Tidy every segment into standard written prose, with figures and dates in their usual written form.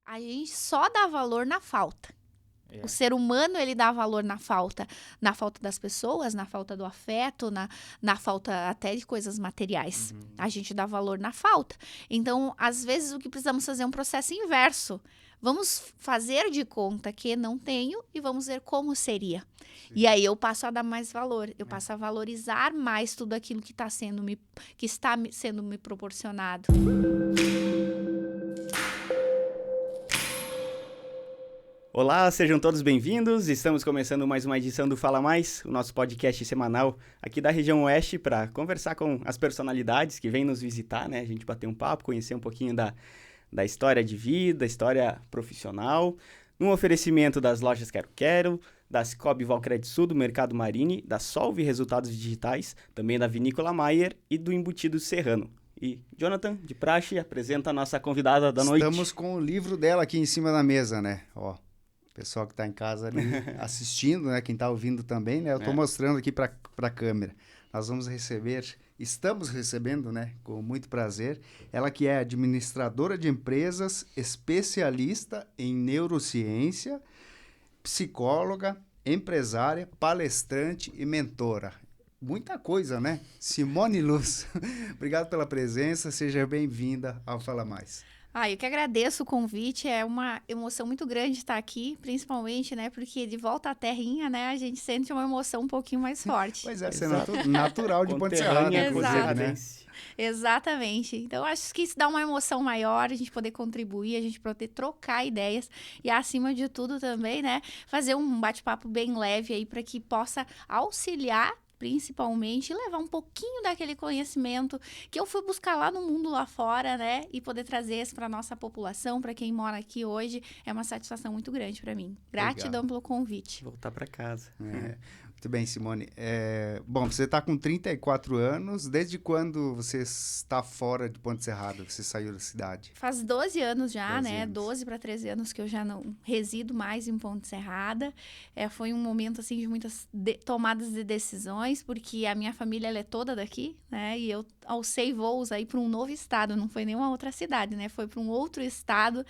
A gente só dá valor na falta. É. O ser humano, ele dá valor na falta das pessoas, na falta do afeto, na falta até de coisas materiais. A gente dá valor na falta. Então, às vezes, o que precisamos fazer é um processo inverso. Vamos fazer de conta que não tenho e vamos ver como seria. Sim. E aí eu passo a dar mais valor, eu passo a valorizar mais tudo aquilo que está sendo me proporcionado. Olá, sejam todos bem-vindos. Estamos começando mais uma edição do Fala Mais, o nosso podcast semanal aqui da região Oeste para conversar com as personalidades que vêm nos visitar, né? A gente bater um papo, conhecer um pouquinho da história de vida, história profissional, num oferecimento das lojas Quero Quero, da Cicobi Valcred Sul, do Mercado Marine, da Solve Resultados Digitais, também da Vinícola Maier e do Embutido Serrano. E Jonathan, de praxe, apresenta a nossa convidada da noite. Estamos com o livro dela aqui em cima da mesa, né? Ó, pessoal que está em casa ali assistindo, né? Quem está ouvindo também, né? Eu estou mostrando aqui para a câmera. Estamos recebendo, né? Com muito prazer, ela que é administradora de empresas, especialista em neurociência, psicóloga, empresária, palestrante e mentora. Muita coisa, né? Simone Luz, obrigado pela presença, seja bem-vinda ao Fala Mais. Eu que agradeço o convite, é uma emoção muito grande estar aqui, principalmente, né, porque de volta à terrinha, né, a gente sente uma emoção um pouquinho mais forte. Pois é, você é natural de Ponte Serrada, inclusive, né? Exatamente. Então, acho que isso dá uma emoção maior, a gente poder contribuir, a gente poder trocar ideias e, acima de tudo, também, né, fazer um bate-papo bem leve aí para que possa auxiliar principalmente, levar um pouquinho daquele conhecimento que eu fui buscar lá no mundo lá fora, né? E poder trazer isso para nossa população, para quem mora aqui hoje, é uma satisfação muito grande para mim. Gratidão pelo convite. Voltar para casa. Muito bem, Simone. Bom, você está com 34 anos. Desde quando você está fora de Ponte Serrada? Você saiu da cidade? Faz 12 anos já, 12 né? anos. 12 para 13 anos que eu já não resido mais em Ponte Serrada. Foi um momento, assim, de muitas tomadas de decisões, porque a minha família, ela é toda daqui, né? E eu alcei voos aí para um novo estado, não foi nenhuma outra cidade, né? Foi para um outro estado,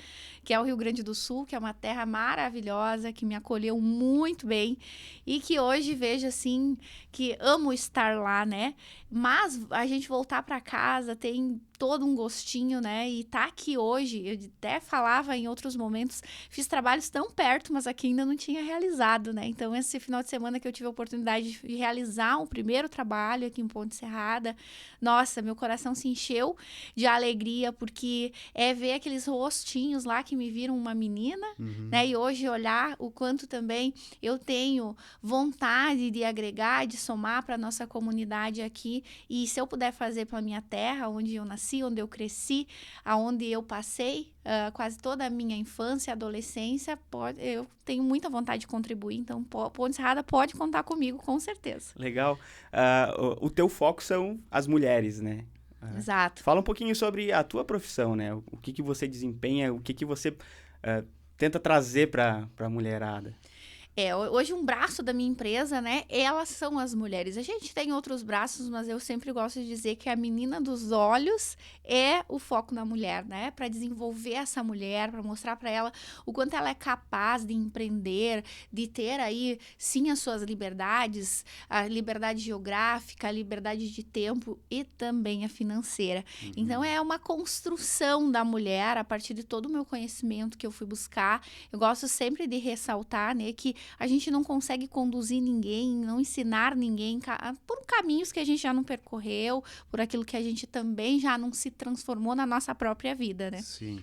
que é o Rio Grande do Sul, que é uma terra maravilhosa, que me acolheu muito bem e que hoje vejo, assim, que amo estar lá, né? Mas a gente voltar para casa tem todo um gostinho, né? E tá aqui hoje, eu até falava em outros momentos, fiz trabalhos tão perto, mas aqui ainda não tinha realizado, né? Então, esse final de semana que eu tive a oportunidade de realizar o primeiro trabalho aqui em Ponte Serrada, nossa, meu coração se encheu de alegria, porque ver aqueles rostinhos lá que me viram uma menina, né? E hoje olhar o quanto também eu tenho vontade de agregar, de somar para nossa comunidade aqui, e se eu puder fazer pela minha terra, onde eu nasci, onde eu cresci, aonde eu passei quase toda a minha infância e adolescência, eu tenho muita vontade de contribuir, então Ponte Serrada pode contar comigo, com certeza. Legal. O teu foco são as mulheres, né? Exato. Fala um pouquinho sobre a tua profissão, né? O que você desempenha, o que você tenta trazer para a mulherada. Hoje um braço da minha empresa, né, elas são as mulheres. A gente tem outros braços, mas eu sempre gosto de dizer que a menina dos olhos é o foco na mulher, né, para desenvolver essa mulher, para mostrar para ela o quanto ela é capaz de empreender, de ter aí, sim, as suas liberdades, a liberdade geográfica, a liberdade de tempo e também a financeira. Então, é uma construção da mulher a partir de todo o meu conhecimento que eu fui buscar. Eu gosto sempre de ressaltar, né, que a gente não consegue conduzir ninguém, não ensinar ninguém por caminhos que a gente já não percorreu, por aquilo que a gente também já não se transformou na nossa própria vida, né? Sim.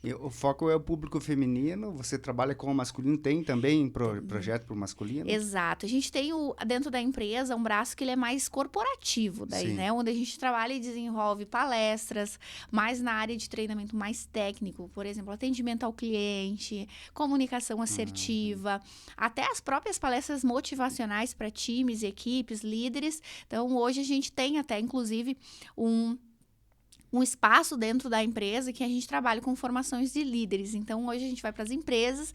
E o foco é o público feminino, você trabalha com o masculino, tem também projeto para o masculino? Exato. A gente tem dentro da empresa um braço que ele é mais corporativo, daí, né? Onde a gente trabalha e desenvolve palestras, mais na área de treinamento mais técnico, por exemplo, atendimento ao cliente, comunicação assertiva, até as próprias palestras motivacionais para times, equipes, líderes. Então, hoje a gente tem até, inclusive, um um espaço dentro da empresa que a gente trabalha com formações de líderes. Então, hoje a gente vai para as empresas,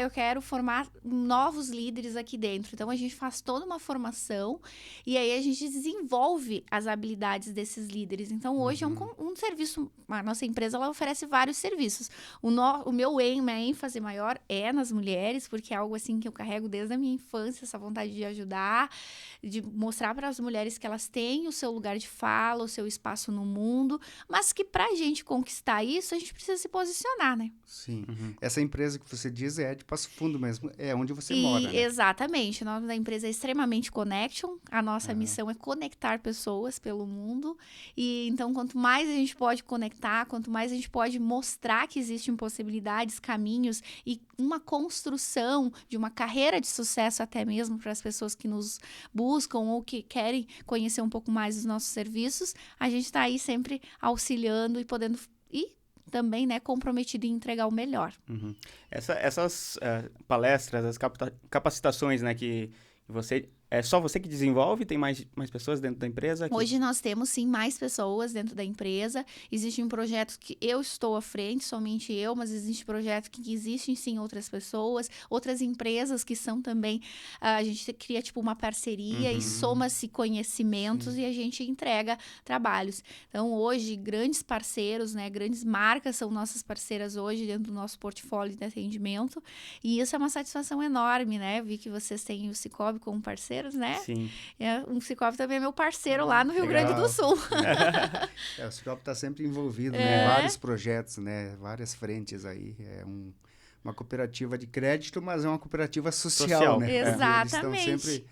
eu quero formar novos líderes aqui dentro. Então, a gente faz toda uma formação e aí a gente desenvolve as habilidades desses líderes. Então, hoje é um serviço, a nossa empresa ela oferece vários serviços. O meu minha ênfase maior é nas mulheres, porque é algo assim que eu carrego desde a minha infância, essa vontade de ajudar, de mostrar para as mulheres que elas têm o seu lugar de fala, o seu espaço no mundo, mas que para a gente conquistar isso, a gente precisa se posicionar, né? Sim. Essa empresa que você diz é de Passo Fundo mesmo, é onde você mora, né? Exatamente. O nome da empresa é Extremamente Connection. A nossa missão é conectar pessoas pelo mundo. E então, quanto mais a gente pode conectar, quanto mais a gente pode mostrar que existem possibilidades, caminhos e uma construção de uma carreira de sucesso até mesmo para as pessoas que nos buscam ou que querem conhecer um pouco mais dos nossos serviços, a gente está aí sempre auxiliando e podendo também, né, comprometido em entregar o melhor. Essas palestras, as capacitações, né, que você... É só você que desenvolve? Tem mais pessoas dentro da empresa? Hoje nós temos, sim, mais pessoas dentro da empresa. Existem um projeto que eu estou à frente, somente eu, mas existe projeto que existem, sim, outras pessoas, outras empresas que são também... a gente cria, tipo, uma parceria e soma-se conhecimentos e a gente entrega trabalhos. Então, hoje, grandes parceiros, né, grandes marcas são nossas parceiras hoje dentro do nosso portfólio de atendimento. E isso é uma satisfação enorme, né? Vi que vocês têm o Cicobi como parceiro, né? Sim. O Cicobi também é meu parceiro lá no Rio Grande do Sul. O Cicobi está sempre envolvido em vários projetos, né? Várias frentes aí. É uma cooperativa de crédito, mas é uma cooperativa social, né? Exatamente. Eles estão sempre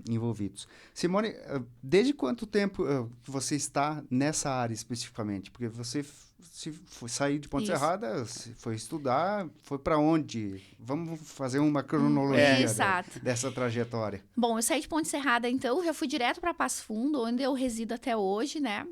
envolvidos. Simone, desde quanto tempo você está nessa área especificamente? Porque você saiu de Ponte Serrada, foi estudar, foi para onde? Vamos fazer uma cronologia dessa trajetória. Bom, eu saí de Ponte Serrada, então, já fui direto para Passo Fundo, onde eu resido até hoje, né?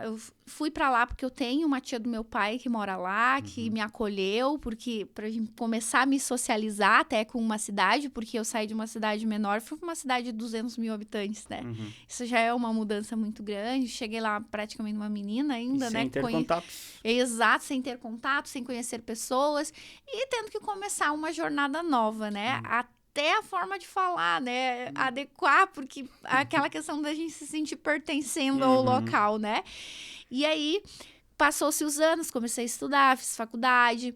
Eu fui para lá porque eu tenho uma tia do meu pai que mora lá, que me acolheu, porque para começar a me socializar até com uma cidade, porque eu saí de uma cidade menor, fui para uma cidade de 200 mil habitantes, né? Isso já é uma mudança muito grande. Cheguei lá praticamente uma menina ainda, né? Sem ter contatos. Exato, sem ter contato, sem conhecer pessoas e tendo que começar uma jornada nova, né? Até a forma de falar, né? Adequar, porque aquela questão da gente se sentir pertencendo ao local, né? E aí, passou-se os anos, comecei a estudar, fiz faculdade,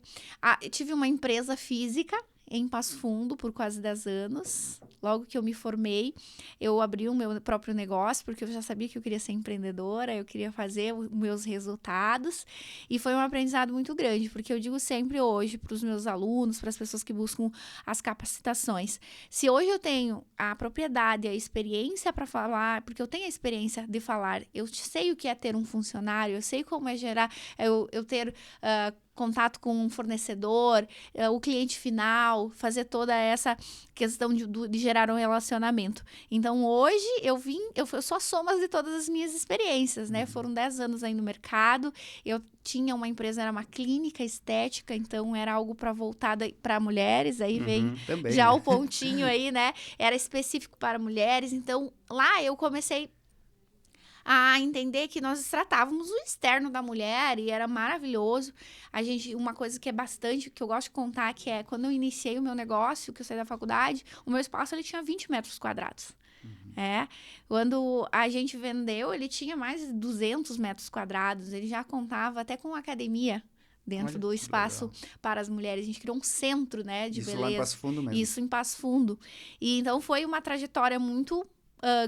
tive uma empresa física em Passo Fundo por quase 10 anos. Logo que eu me formei, eu abri o meu próprio negócio, porque eu já sabia que eu queria ser empreendedora, eu queria fazer os meus resultados. E foi um aprendizado muito grande, porque eu digo sempre hoje para os meus alunos, para as pessoas que buscam as capacitações. Se hoje eu tenho a propriedade, a experiência para falar, porque eu tenho a experiência de falar, eu sei o que é ter um funcionário, eu sei como é gerar, eu ter... contato com um fornecedor, o cliente final, fazer toda essa questão de gerar um relacionamento. Então, hoje, eu sou a soma de todas as minhas experiências, né? Foram 10 anos aí no mercado, eu tinha uma empresa, era uma clínica estética, então era algo voltado para mulheres, aí vem também, já né? o pontinho aí, né? Era específico para mulheres, então lá eu comecei a entender que nós tratávamos o externo da mulher e era maravilhoso. Uma coisa que é bastante, que eu gosto de contar, que é quando eu iniciei o meu negócio, que eu saí da faculdade, o meu espaço ele tinha 20 metros quadrados. Quando a gente vendeu, ele tinha mais de 200 metros quadrados, ele já contava até com academia dentro do espaço para as mulheres. A gente criou um centro, né, de beleza. Isso lá em Passo Fundo mesmo. Isso em Passo Fundo. E então foi uma trajetória muito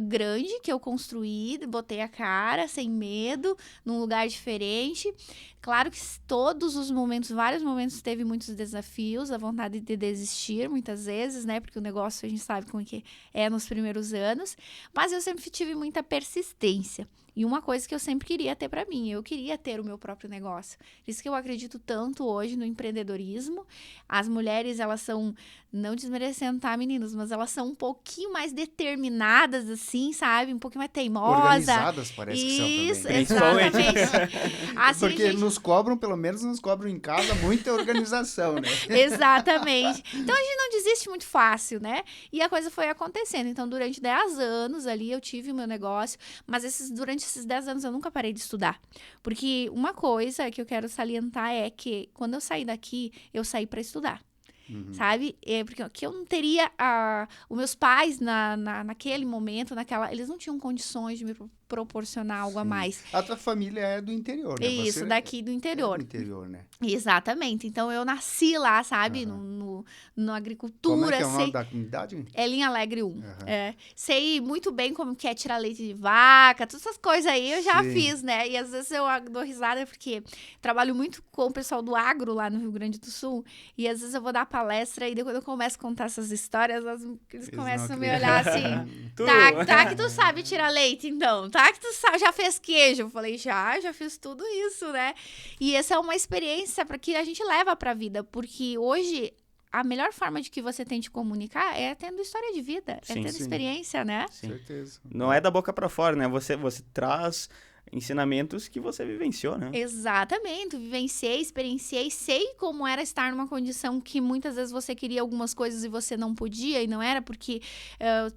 grande que eu construí, botei a cara, sem medo, num lugar diferente. Claro que todos os momentos, vários momentos, teve muitos desafios, a vontade de desistir, muitas vezes, né? Porque o negócio a gente sabe como que é nos primeiros anos. Mas eu sempre tive muita persistência. E uma coisa que eu sempre queria ter para mim, eu queria ter o meu próprio negócio. Por isso que eu acredito tanto hoje no empreendedorismo. As mulheres, elas são, não desmerecendo, tá, meninos? Mas elas são um pouquinho mais determinadas, assim, sabe? Um pouquinho mais teimosas. Organizadas, parece que são também. Isso, exatamente. Porque no nos cobram, pelo menos nos cobram em casa, muita organização, né? Exatamente. Então, a gente não desiste muito fácil, né? E a coisa foi acontecendo. Então, durante 10 anos ali, eu tive o meu negócio, mas durante esses 10 anos eu nunca parei de estudar. Porque uma coisa que eu quero salientar é que quando eu saí daqui, eu saí para estudar. Sabe? Porque eu não teria... Os meus pais, naquele momento, eles não tinham condições de me proporcionar algo a mais. A tua família é do interior, né? Isso, Você daqui do interior. É do interior, né? Exatamente. Então, eu nasci lá, sabe? Na agricultura. Como é que é o nome da comunidade? É Linha Alegre 1. Sei muito bem como que é tirar leite de vaca, todas essas coisas aí eu já fiz, né? E às vezes eu dou risada porque trabalho muito com o pessoal do agro lá no Rio Grande do Sul. E às vezes eu vou dar palestra e depois eu começo a contar essas histórias, eles começam a me olhar assim. Tá que tu sabe tirar leite, então. Tá que tu já fez queijo. Eu falei, já fiz tudo isso, né? E essa é uma experiência para que a gente leva pra vida, porque hoje a melhor forma de que você tem de comunicar é tendo história de vida, é tendo experiência, né? Sim. Certeza. Não é da boca pra fora, né? Você traz ensinamentos que você vivenciou, né? Exatamente, vivenciei, experienciei, sei como era estar numa condição que muitas vezes você queria algumas coisas e você não podia, e não era porque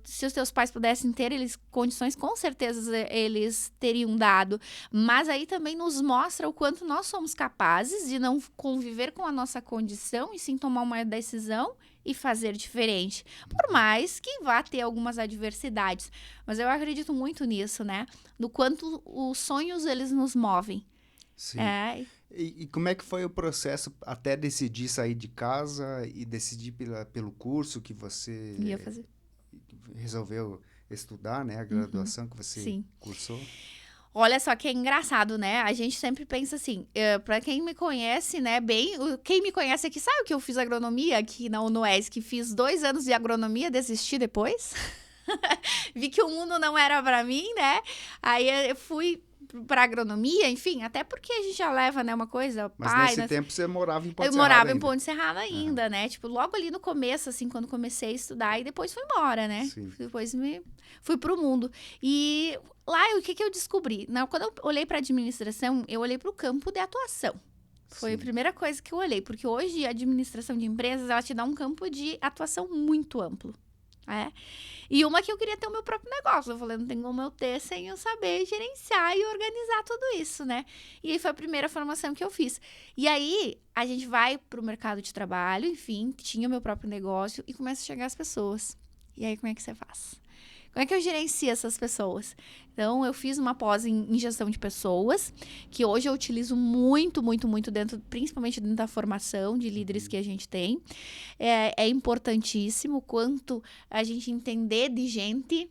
se os teus pais pudessem ter condições, com certeza eles teriam dado, mas aí também nos mostra o quanto nós somos capazes de não conviver com a nossa condição e sim tomar uma decisão e fazer diferente, por mais que vá ter algumas adversidades. Mas eu acredito muito nisso, né? No quanto os sonhos, eles nos movem. Sim. E como é que foi o processo até decidir sair de casa e decidir pelo curso que você ia fazer? Resolveu estudar, né? A graduação que você cursou? Olha só que é engraçado, né? A gente sempre pensa assim, pra quem me conhece, né, quem me conhece aqui, sabe que eu fiz agronomia aqui na UNOES, que fiz 2 anos de agronomia, desisti depois. Vi que o mundo não era pra mim, né? Aí eu fui pra agronomia, enfim, até porque a gente já leva, né, uma coisa... Mas nesse tempo você morava em Ponte Serrada. Eu morava em Ponte Serrada ainda, né? Tipo, logo ali no começo, assim, quando comecei a estudar, e depois fui embora, né? Sim. Depois fui pro mundo. E lá, o que eu descobri? Quando eu olhei pra administração, eu olhei pro campo de atuação. Foi a primeira coisa que eu olhei, porque hoje a administração de empresas, ela te dá um campo de atuação muito amplo. E uma que eu queria ter o meu próprio negócio. Eu falei, não tem como eu ter sem eu saber gerenciar e organizar tudo isso, né? E aí foi a primeira formação que eu fiz. E aí, a gente vai pro mercado de trabalho, enfim, tinha o meu próprio negócio e começa a chegar as pessoas. E aí, como é que você faz? Como é que eu gerencio essas pessoas? Então, eu fiz uma pós em gestão de pessoas, que hoje eu utilizo muito, muito, muito principalmente dentro da formação de líderes que a gente tem. É importantíssimo quanto a gente entender de gente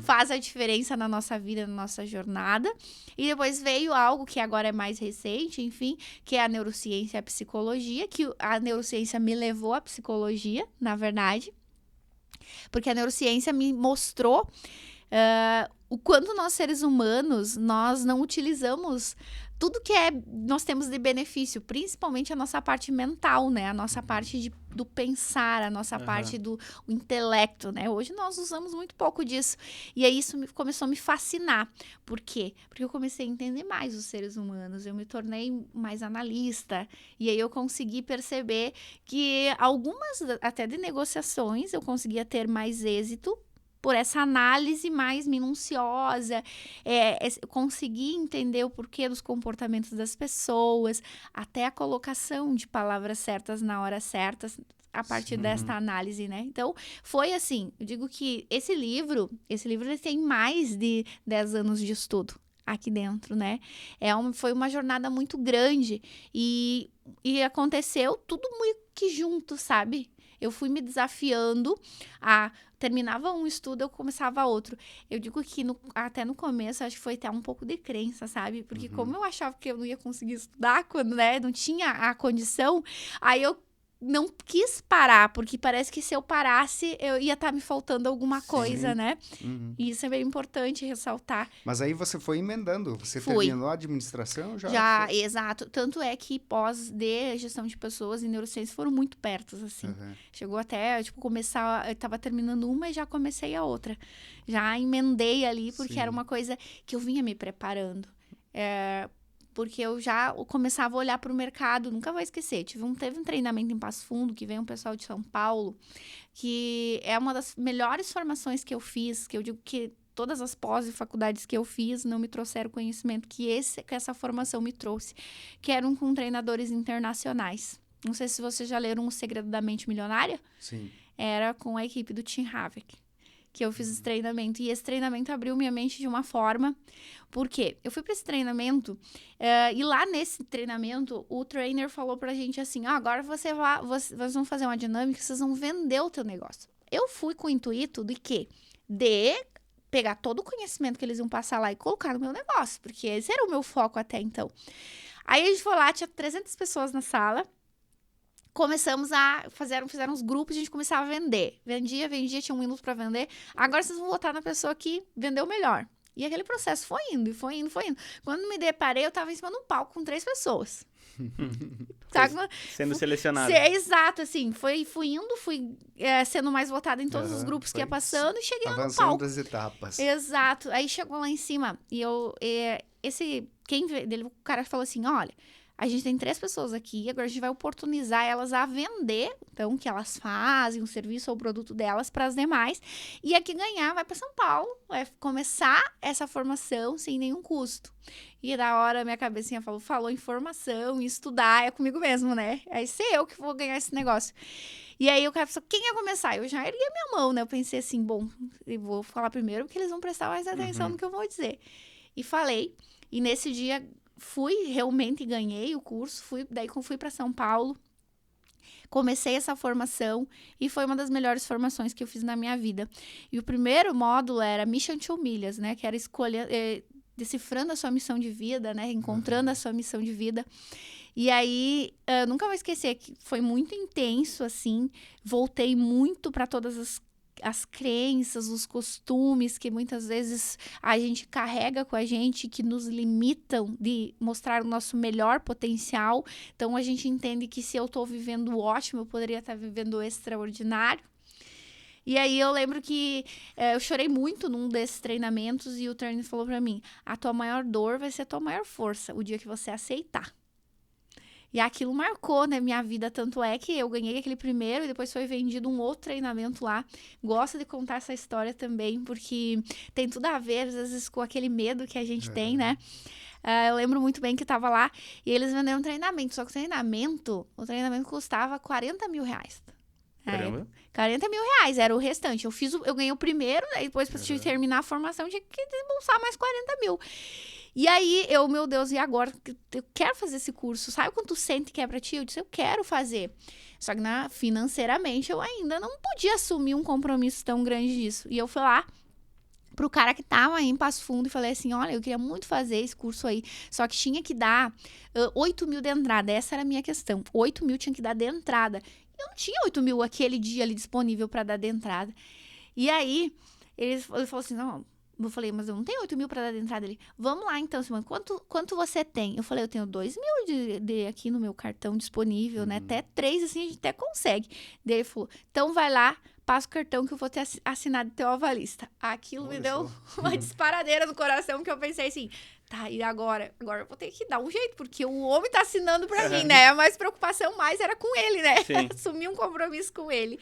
faz a diferença na nossa vida, na nossa jornada. E depois veio algo que agora é mais recente, enfim, que é a neurociência e a psicologia, que a neurociência me levou à psicologia, na verdade. Porque a neurociência me mostrou o quanto nós, seres humanos, nós não utilizamos tudo que nós temos de benefício, principalmente a nossa parte mental, né? A nossa parte do pensar, a nossa parte do intelecto, né? Hoje nós usamos muito pouco disso. E aí isso começou a me fascinar. Por quê? Porque eu comecei a entender mais os seres humanos, eu me tornei mais analista. E aí eu consegui perceber que algumas, até de negociações, eu conseguia ter mais êxito por essa análise mais minuciosa, conseguir entender o porquê dos comportamentos das pessoas, até a colocação de palavras certas na hora certa, a partir desta análise, né? Então, foi assim, eu digo que esse livro ele tem mais de 10 anos de estudo aqui dentro, né? Foi uma jornada muito grande e aconteceu tudo muito que junto, sabe? Eu fui me desafiando terminava um estudo, eu começava outro. Eu digo que até no começo, acho que foi até um pouco de crença, sabe? Porque como eu achava que eu não ia conseguir estudar quando, né, não tinha a condição, aí eu não quis parar, porque parece que se eu parasse, eu ia estar me faltando alguma coisa, né? E isso é bem importante ressaltar. Mas aí você foi emendando, você terminou a administração? Já, exato. Tanto é que pós de gestão de pessoas e neurociências foram muito perto, assim. Chegou até, começar, eu tava terminando uma e já comecei a outra. Já emendei ali, porque era uma coisa que eu vinha me preparando. porque eu já começava a olhar para o mercado, nunca vou esquecer. Teve um treinamento em Passo Fundo, que veio um pessoal de São Paulo, que é uma das melhores formações que eu fiz, que eu digo que todas as pós e faculdades que eu fiz não me trouxeram o conhecimento que essa formação me trouxe, que eram com treinadores internacionais. Não sei se vocês já leram O Segredo da Mente Milionária. Sim. Era com a equipe do Tim Havik que eu fiz esse treinamento. E esse treinamento abriu minha mente de uma forma. Por quê? Eu fui para esse treinamento e lá nesse treinamento o trainer falou pra gente assim, agora vocês vão fazer uma dinâmica, vocês vão vender o teu negócio. Eu fui com o intuito de quê? De pegar todo o conhecimento que eles iam passar lá e colocar no meu negócio, porque esse era o meu foco até então. Aí a gente foi lá, tinha 300 pessoas na sala. Começamos fizeram uns grupos, a gente começava a vender. Vendia, tinha 1 minuto para vender. Agora vocês vão votar na pessoa que vendeu melhor. E aquele processo foi indo. Quando me deparei, eu tava em cima de um palco com 3 pessoas. Sendo selecionado. Exato, assim, fui sendo mais votada em todos os grupos que ia passando e cheguei lá no palco. Avançando as etapas. Exato. Aí chegou lá em cima e o cara falou assim, olha, a gente tem 3 pessoas aqui, agora a gente vai oportunizar elas a vender, então, o que elas fazem, o serviço ou o produto delas para as demais. E a que ganhar vai para São Paulo, vai começar essa formação sem nenhum custo. E da hora, minha cabecinha falou em formação, em estudar, é comigo mesmo, né? Aí ser eu que vou ganhar esse negócio. E aí o cara pensou, quem ia começar? Eu já ergui a minha mão, né? Eu pensei assim, bom, eu vou falar primeiro porque eles vão prestar mais atenção no que eu vou dizer. E falei, e nesse dia fui, realmente ganhei o curso, fui para São Paulo, comecei essa formação e foi uma das melhores formações que eu fiz na minha vida. E o primeiro módulo era Mission to Milhas, né? Que era decifrando a sua missão de vida, né? Encontrando a sua missão de vida. E aí, nunca vou esquecer que foi muito intenso, assim. Voltei muito para todas as crenças, os costumes que muitas vezes a gente carrega com a gente, que nos limitam de mostrar o nosso melhor potencial. Então, a gente entende que se eu estou vivendo ótimo, eu poderia estar vivendo o extraordinário. E aí, eu lembro que eu chorei muito num desses treinamentos e o trainer falou pra mim, a tua maior dor vai ser a tua maior força, o dia que você aceitar. E aquilo marcou, né, minha vida, tanto é que eu ganhei aquele primeiro e depois foi vendido um outro treinamento lá. Gosto de contar essa história também, porque tem tudo a ver, às vezes, com aquele medo que a gente tem, né? Eu lembro muito bem que eu tava lá e eles venderam um treinamento, só que o treinamento custava 40 mil reais. Caramba. 40 mil reais era o restante. Eu ganhei o primeiro, aí depois pra terminar a formação tinha que desembolsar mais 40 mil. E aí, meu Deus, e agora? Eu quero fazer esse curso. Sabe quando tu sente que é pra ti? Eu disse, eu quero fazer. Só que financeiramente eu ainda não podia assumir um compromisso tão grande disso. E eu fui lá pro cara que tava aí em Passo Fundo e falei assim, olha, eu queria muito fazer esse curso aí. Só que tinha que dar 8 mil de entrada. Essa era a minha questão. 8 mil tinha que dar de entrada. Eu não tinha 8 mil aquele dia ali disponível pra dar de entrada. E aí, ele falou assim, não... Eu falei, mas eu não tenho 8 mil para dar de entrada ali. Vamos lá, então, Simone, quanto você tem? Eu falei, eu tenho 2 mil de aqui no meu cartão disponível, né? Até 3, assim, a gente até consegue. Daí ele falou, então vai lá, passa o cartão que eu vou ter assinado teu avalista. Aquilo me deu uma disparadeira no coração, que eu pensei assim, tá, e agora? Agora eu vou ter que dar um jeito, porque o homem tá assinando pra mim, né? A mais preocupação mais era com ele, né? Assumir um compromisso com ele.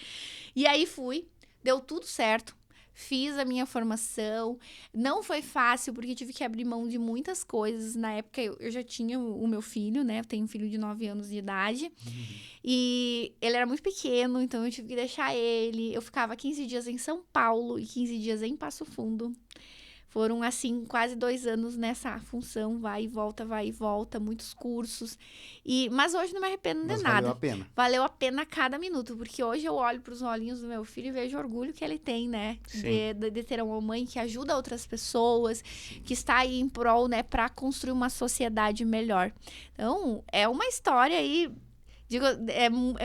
E aí fui, deu tudo certo. Fiz a minha formação, não foi fácil porque tive que abrir mão de muitas coisas. Na época eu já tinha o meu filho, né? Eu tenho um filho de 9 anos de idade e ele era muito pequeno, então eu tive que deixar ele. Eu ficava 15 dias em São Paulo e 15 dias em Passo Fundo. Foram, assim, quase 2 anos nessa função, vai e volta, muitos cursos. Mas hoje não me arrependo de nada. Valeu a pena. Valeu a pena cada minuto, porque hoje eu olho para os olhinhos do meu filho e vejo o orgulho que ele tem, né? De ter uma mãe que ajuda outras pessoas, que está aí em prol, né, para construir uma sociedade melhor. Então, é uma história aí,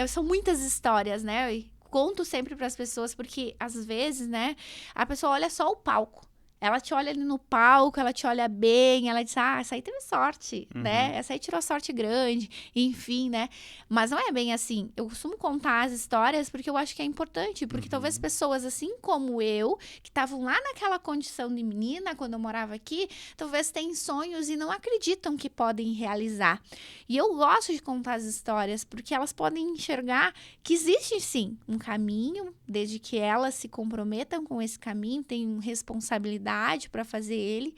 são muitas histórias, né? Eu conto sempre para as pessoas, porque às vezes, né, a pessoa olha só o palco. ela te olha ali no palco, ela te olha bem, ela diz, essa aí teve sorte, né? Essa aí tirou sorte grande, enfim, né? Mas não é bem assim. Eu costumo contar as histórias porque eu acho que é importante, porque talvez pessoas assim como eu, que estavam lá naquela condição de menina, quando eu morava aqui, talvez têm sonhos e não acreditam que podem realizar. E eu gosto de contar as histórias, porque elas podem enxergar que existe sim um caminho, desde que elas se comprometam com esse caminho, tenham responsabilidade para fazer ele,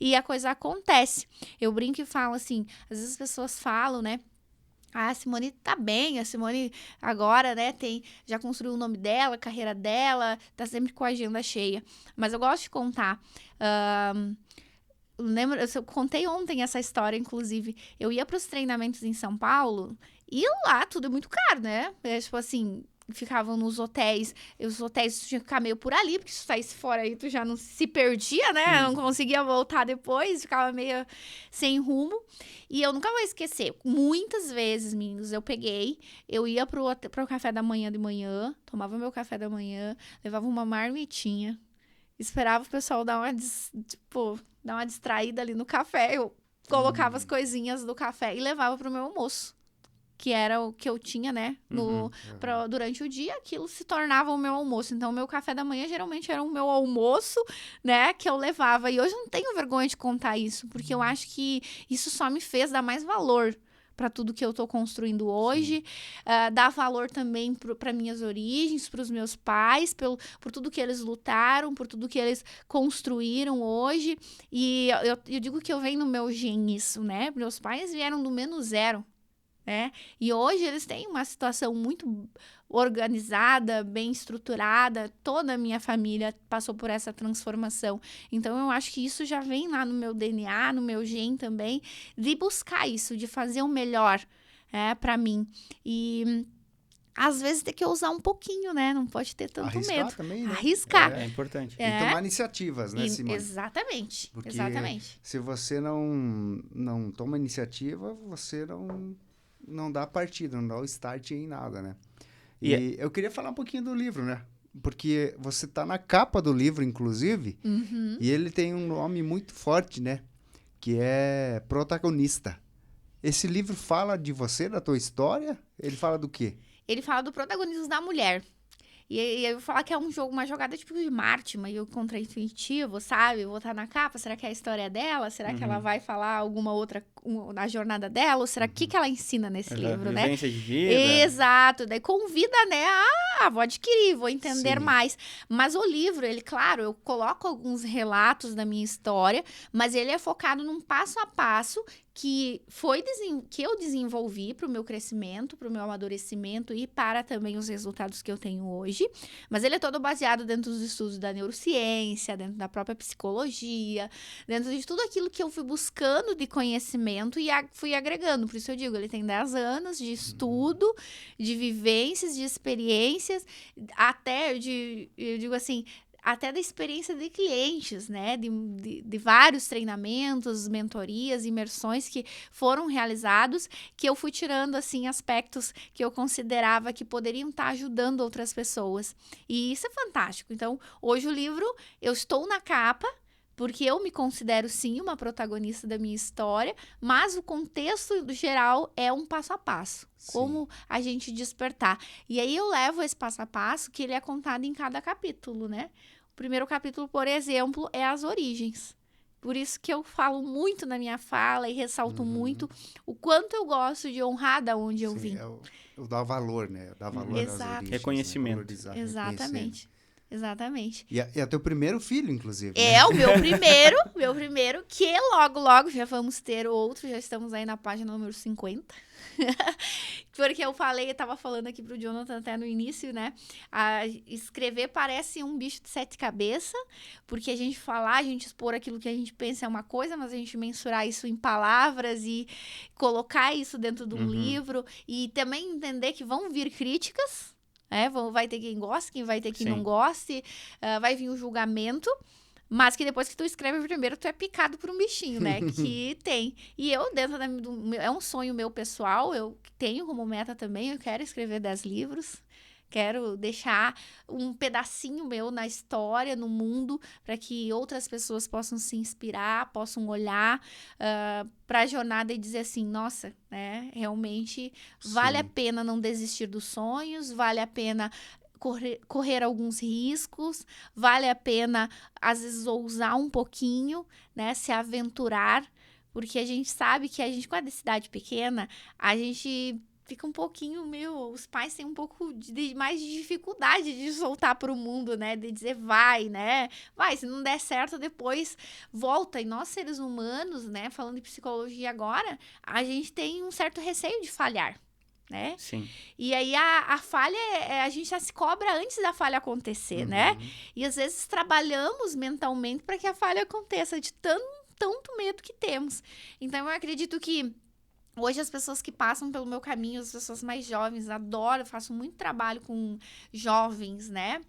e a coisa acontece. Eu brinco e falo assim, às vezes as pessoas falam, né? A Simone tá bem, a Simone agora, né, já construiu o nome dela, a carreira dela, tá sempre com a agenda cheia. Mas eu gosto de contar. Eu contei ontem essa história, inclusive. Eu ia para os treinamentos em São Paulo e lá tudo é muito caro, né? Tipo assim, ficavam nos hotéis. Os hotéis tinham que ficar meio por ali, porque se tu saísse fora aí, tu já não se perdia, né? Não conseguia voltar depois, ficava meio sem rumo. E eu nunca vou esquecer. Muitas vezes, meninos, eu ia pro café da manhã de manhã, tomava meu café da manhã, levava uma marmitinha, esperava o pessoal dar uma distraída ali no café. Eu colocava as coisinhas do café e levava pro meu almoço, que era o que eu tinha, né, durante o dia, aquilo se tornava o meu almoço. Então, o meu café da manhã geralmente era o meu almoço, né, que eu levava. E hoje eu não tenho vergonha de contar isso, porque eu acho que isso só me fez dar mais valor para tudo que eu tô construindo hoje, dar valor também para minhas origens, para os meus pais, por tudo que eles lutaram, por tudo que eles construíram hoje. E eu digo que eu venho no meu gene isso, né? Meus pais vieram do -0. Né? E hoje eles têm uma situação muito organizada, bem estruturada. Toda a minha família passou por essa transformação. Então, eu acho que isso já vem lá no meu DNA, no meu gene também, de buscar isso, de fazer o melhor para mim. E às vezes tem que ousar um pouquinho, né? Não pode ter tanto Arriscar medo. também, né? Arriscar. É importante. E tomar iniciativas, né, Simone? Exatamente. Porque exatamente. se você não toma iniciativa, você não dá partida, não dá o start em nada, né? E eu queria falar um pouquinho do livro, né? Porque você tá na capa do livro, inclusive, e ele tem um nome muito forte, né? Que é Protagonista. Esse livro fala de você, da tua história? Ele fala do quê? Ele fala do protagonismo da mulher. E eu vou falar que é uma jogada tipo de Marte, meio contra-intuitivo, sabe? Eu vou estar na capa, será que é a história dela? Será que ela vai falar alguma outra na jornada dela? Ou será o que ela ensina nesse livro, né? Vivência de vida. Exato. Daí convida, né? Vou adquirir, vou entender mais. Mas o livro, ele, claro, eu coloco alguns relatos da minha história, mas ele é focado num passo a passo que eu desenvolvi para o meu crescimento, para o meu amadurecimento e para também os resultados que eu tenho hoje. Mas ele é todo baseado dentro dos estudos da neurociência, dentro da própria psicologia, dentro de tudo aquilo que eu fui buscando de conhecimento e fui agregando. Por isso eu digo, ele tem 10 anos de estudo, de vivências, de experiências, eu digo assim, até da experiência de clientes, né? De vários treinamentos, mentorias, imersões que foram realizados, que eu fui tirando, assim, aspectos que eu considerava que poderiam estar ajudando outras pessoas. E isso é fantástico. Então, hoje o livro, eu estou na capa, porque eu me considero, sim, uma protagonista da minha história, mas o contexto geral é um passo a passo. Sim. Como a gente despertar. E aí eu levo esse passo a passo, que ele é contado em cada capítulo, né? O primeiro capítulo, por exemplo, é as origens. Por isso que eu falo muito na minha fala e ressalto muito o quanto eu gosto de honrar da onde eu vim. Eu dar valor, né? Dar valor às origens. Reconhecimento. Né? Exatamente. Exatamente. E é teu primeiro filho, inclusive. É, né? O meu primeiro, que logo já vamos ter outro, já estamos aí na página número 50. Porque eu tava falando aqui pro Jonathan até no início, né? Escrever parece um bicho de 7 cabeças, porque a gente expor aquilo que a gente pensa é uma coisa, mas a gente mensurar isso em palavras e colocar isso dentro de um livro e também entender que vão vir críticas. Vai ter quem goste, quem vai ter quem não goste, vai vir o julgamento, mas que depois que tu escreve primeiro, tu é picado por um bichinho, né? Que tem. E eu, é um sonho meu pessoal, eu tenho como meta também, eu quero escrever 10 livros, Quero deixar um pedacinho meu na história, no mundo, para que outras pessoas possam se inspirar, possam olhar para a jornada e dizer assim, nossa, né, realmente vale a pena não desistir dos sonhos, vale a pena correr alguns riscos, vale a pena, às vezes, ousar um pouquinho, né, se aventurar, porque a gente sabe que a gente, com a cidade pequena, a gente fica um pouquinho os pais têm um pouco mais de dificuldade de soltar para o mundo, né, de dizer vai, né, vai, se não der certo depois volta, e nós seres humanos, né, falando de psicologia agora, a gente tem um certo receio de falhar, né? Sim. E aí a falha, a gente já se cobra antes da falha acontecer, né? E às vezes trabalhamos mentalmente para que a falha aconteça, de tanto medo que temos. Então eu acredito que hoje as pessoas que passam pelo meu caminho, as pessoas mais jovens, adoro, eu faço muito trabalho com jovens, né?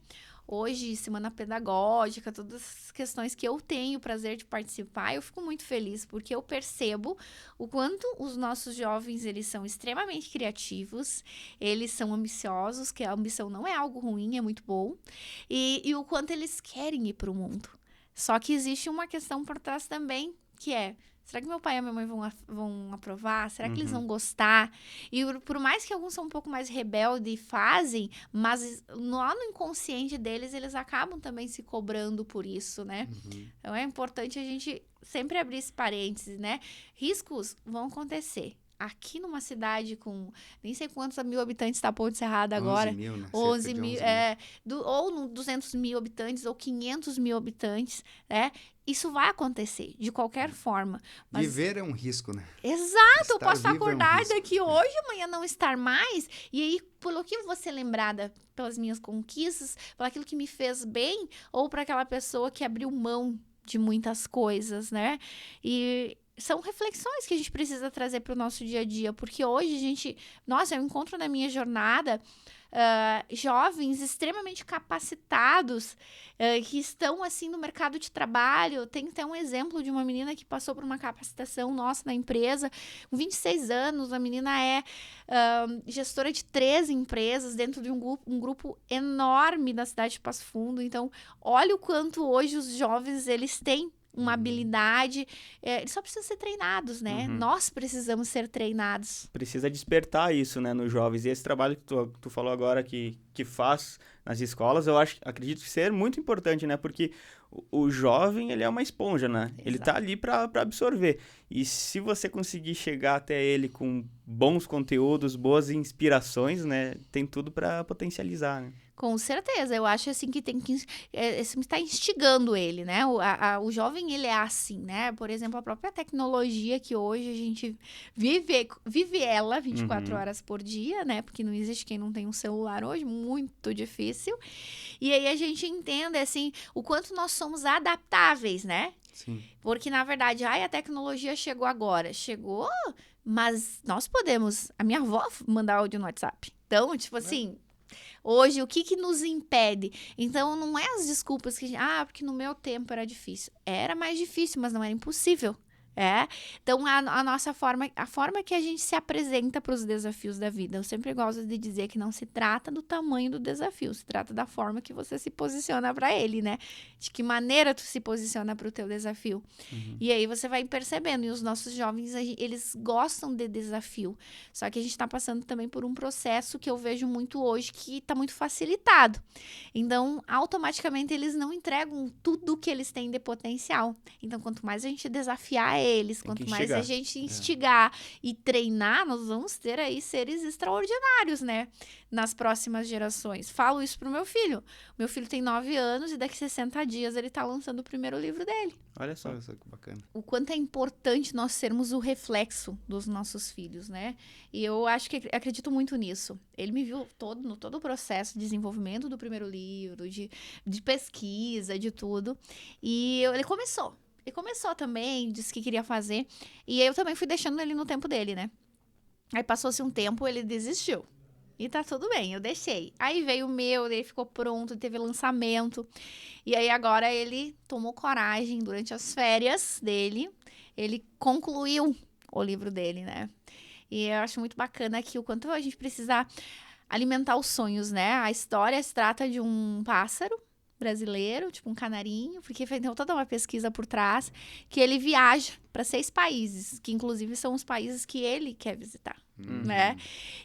Hoje, semana pedagógica, todas as questões que eu tenho o prazer de participar, eu fico muito feliz, porque eu percebo o quanto os nossos jovens, eles são extremamente criativos, eles são ambiciosos, que a ambição não é algo ruim, é muito bom, e o quanto eles querem ir para o mundo. Só que existe uma questão por trás também, que é, será que meu pai e a minha mãe vão aprovar? Será que eles vão gostar? E por mais que alguns são um pouco mais rebeldes e fazem, mas lá no inconsciente deles, eles acabam também se cobrando por isso, né? Então é importante a gente sempre abrir esse parênteses, né? Riscos vão acontecer. Aqui numa cidade com nem sei quantos mil habitantes está Ponte Serrada agora. 11 mil, né? 11 mil, ou 200 mil habitantes, ou 500 mil habitantes, né? Isso vai acontecer, de qualquer forma. Mas... Viver é um risco, né? Exato, eu posso acordar daqui hoje, amanhã não estar mais. E aí, pelo que eu vou ser lembrada pelas minhas conquistas, por aquilo que me fez bem, ou para aquela pessoa que abriu mão de muitas coisas, né? E são reflexões que a gente precisa trazer para o nosso dia a dia, porque hoje eu encontro na minha jornada jovens extremamente capacitados que estão, assim, no mercado de trabalho. Tem até um exemplo de uma menina que passou por uma capacitação nossa na empresa, com 26 anos, a menina é gestora de 13 empresas dentro de um grupo enorme da cidade de Passo Fundo. Então, olha o quanto hoje os jovens, eles têm uma habilidade, eles só precisam ser treinados, né? Nós precisamos ser treinados. Precisa despertar isso, né, nos jovens. E esse trabalho que tu falou agora que faz nas escolas, acredito que ser muito importante, né? Porque o jovem, ele é uma esponja, né? Exato. Ele tá ali para absorver. E se você conseguir chegar até ele com bons conteúdos, boas inspirações, né? Tem tudo para potencializar, né? Com certeza, eu acho assim que tem que está instigando ele, né? O jovem, ele é assim, né? Por exemplo, a própria tecnologia que hoje a gente vive ela 24 horas por dia, né? Porque não existe quem não tem um celular hoje, muito difícil. E aí a gente entende, assim, o quanto nós somos adaptáveis, né? Sim. Porque, na verdade, a tecnologia chegou agora. Chegou, mas nós podemos... A minha avó mandar áudio no WhatsApp. Então, tipo assim... Hoje, o que nos impede? Então, não é as desculpas que... porque no meu tempo era difícil. Era mais difícil, mas não era impossível. Então, a nossa forma... A forma que a gente se apresenta para os desafios da vida. Eu sempre gosto de dizer que não se trata do tamanho do desafio. Se trata da forma que você se posiciona para ele, né? De que maneira tu se posiciona para o teu desafio. E aí, você vai percebendo. E os nossos jovens, eles gostam de desafio. Só que a gente está passando também por um processo que eu vejo muito hoje que está muito facilitado. Então, automaticamente, eles não entregam tudo que eles têm de potencial. Então, quanto mais a gente desafiar eles, quanto mais a gente instigar e treinar, nós vamos ter aí seres extraordinários, né? Nas próximas gerações. Falo isso pro meu filho. Meu filho tem 9 anos e daqui a 60 dias ele tá lançando o primeiro livro dele. Olha só que bacana. O quanto é importante nós sermos o reflexo dos nossos filhos, né? E eu acredito muito nisso. Ele me viu no todo o processo de desenvolvimento do primeiro livro, de pesquisa, de tudo. E ele começou. Ele começou também, disse que queria fazer. E eu também fui deixando ele no tempo dele, né? Aí passou-se um tempo, ele desistiu. E tá tudo bem, eu deixei. Aí veio o meu, ele ficou pronto, teve lançamento. E aí agora ele tomou coragem durante as férias dele. Ele concluiu o livro dele, né? E eu acho muito bacana aqui o quanto a gente precisa alimentar os sonhos, né? A história se trata de um pássaro brasileiro, tipo um canarinho, porque tem toda uma pesquisa por trás, que ele viaja para 6 países, que inclusive são os países que ele quer visitar, né?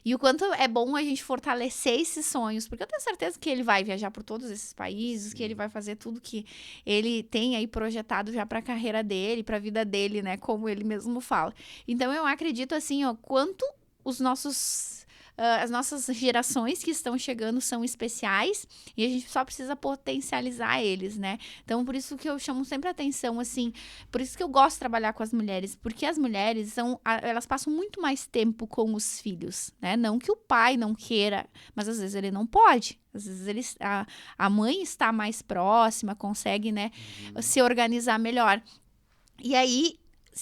E o quanto é bom a gente fortalecer esses sonhos, porque eu tenho certeza que ele vai viajar por todos esses países, que ele vai fazer tudo que ele tem aí projetado já para a carreira dele, para a vida dele, né? Como ele mesmo fala. Então eu acredito assim, ó, quanto os nossos as nossas gerações que estão chegando são especiais e a gente só precisa potencializar eles, né? Então, por isso que eu chamo sempre a atenção, assim, por isso que eu gosto de trabalhar com as mulheres, porque as mulheres elas passam muito mais tempo com os filhos, né? Não que o pai não queira, mas às vezes ele não pode. Às vezes a mãe está mais próxima, consegue, né, se organizar melhor. E aí,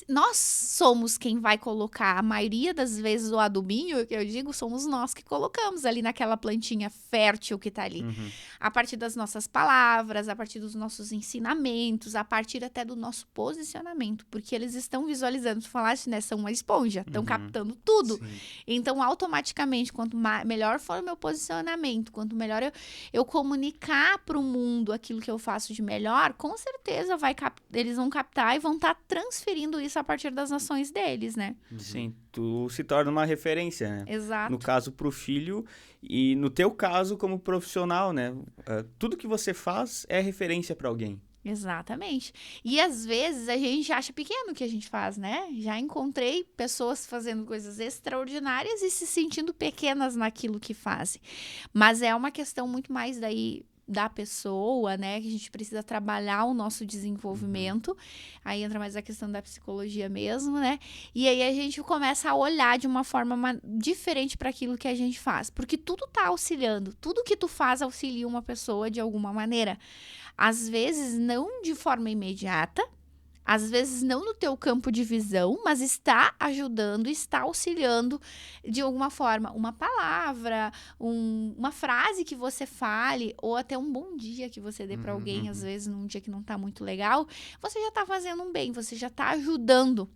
nós somos quem vai colocar, a maioria das vezes o adubinho, que eu digo, somos nós que colocamos ali naquela plantinha fértil que tá ali. A partir das nossas palavras, a partir dos nossos ensinamentos, a partir até do nosso posicionamento, porque eles estão visualizando, tu falaste, né, são uma esponja, estão captando tudo. Sim. Então, automaticamente, quanto melhor for o meu posicionamento, quanto melhor eu comunicar para o mundo aquilo que eu faço de melhor, com certeza eles vão captar e vão estar transferindo isso a partir das ações deles, né? Sim, tu se torna uma referência, né? Exato. No caso, pro filho e no teu caso como profissional, né? Tudo que você faz é referência para alguém. Exatamente. E às vezes a gente acha pequeno o que a gente faz, né? Já encontrei pessoas fazendo coisas extraordinárias e se sentindo pequenas naquilo que fazem. Mas é uma questão muito mais daí da pessoa, né? Que a gente precisa trabalhar o nosso desenvolvimento. Aí entra mais a questão da psicologia mesmo, né? E aí a gente começa a olhar de uma forma diferente para aquilo que a gente faz. Porque tudo tá auxiliando. Tudo que tu faz auxilia uma pessoa de alguma maneira. Às vezes não de forma imediata, às vezes não no teu campo de visão, mas está ajudando, está auxiliando de alguma forma. Uma palavra, uma frase que você fale, ou até um bom dia que você dê para alguém, às vezes num dia que não tá muito legal, você já tá fazendo um bem, você já tá ajudando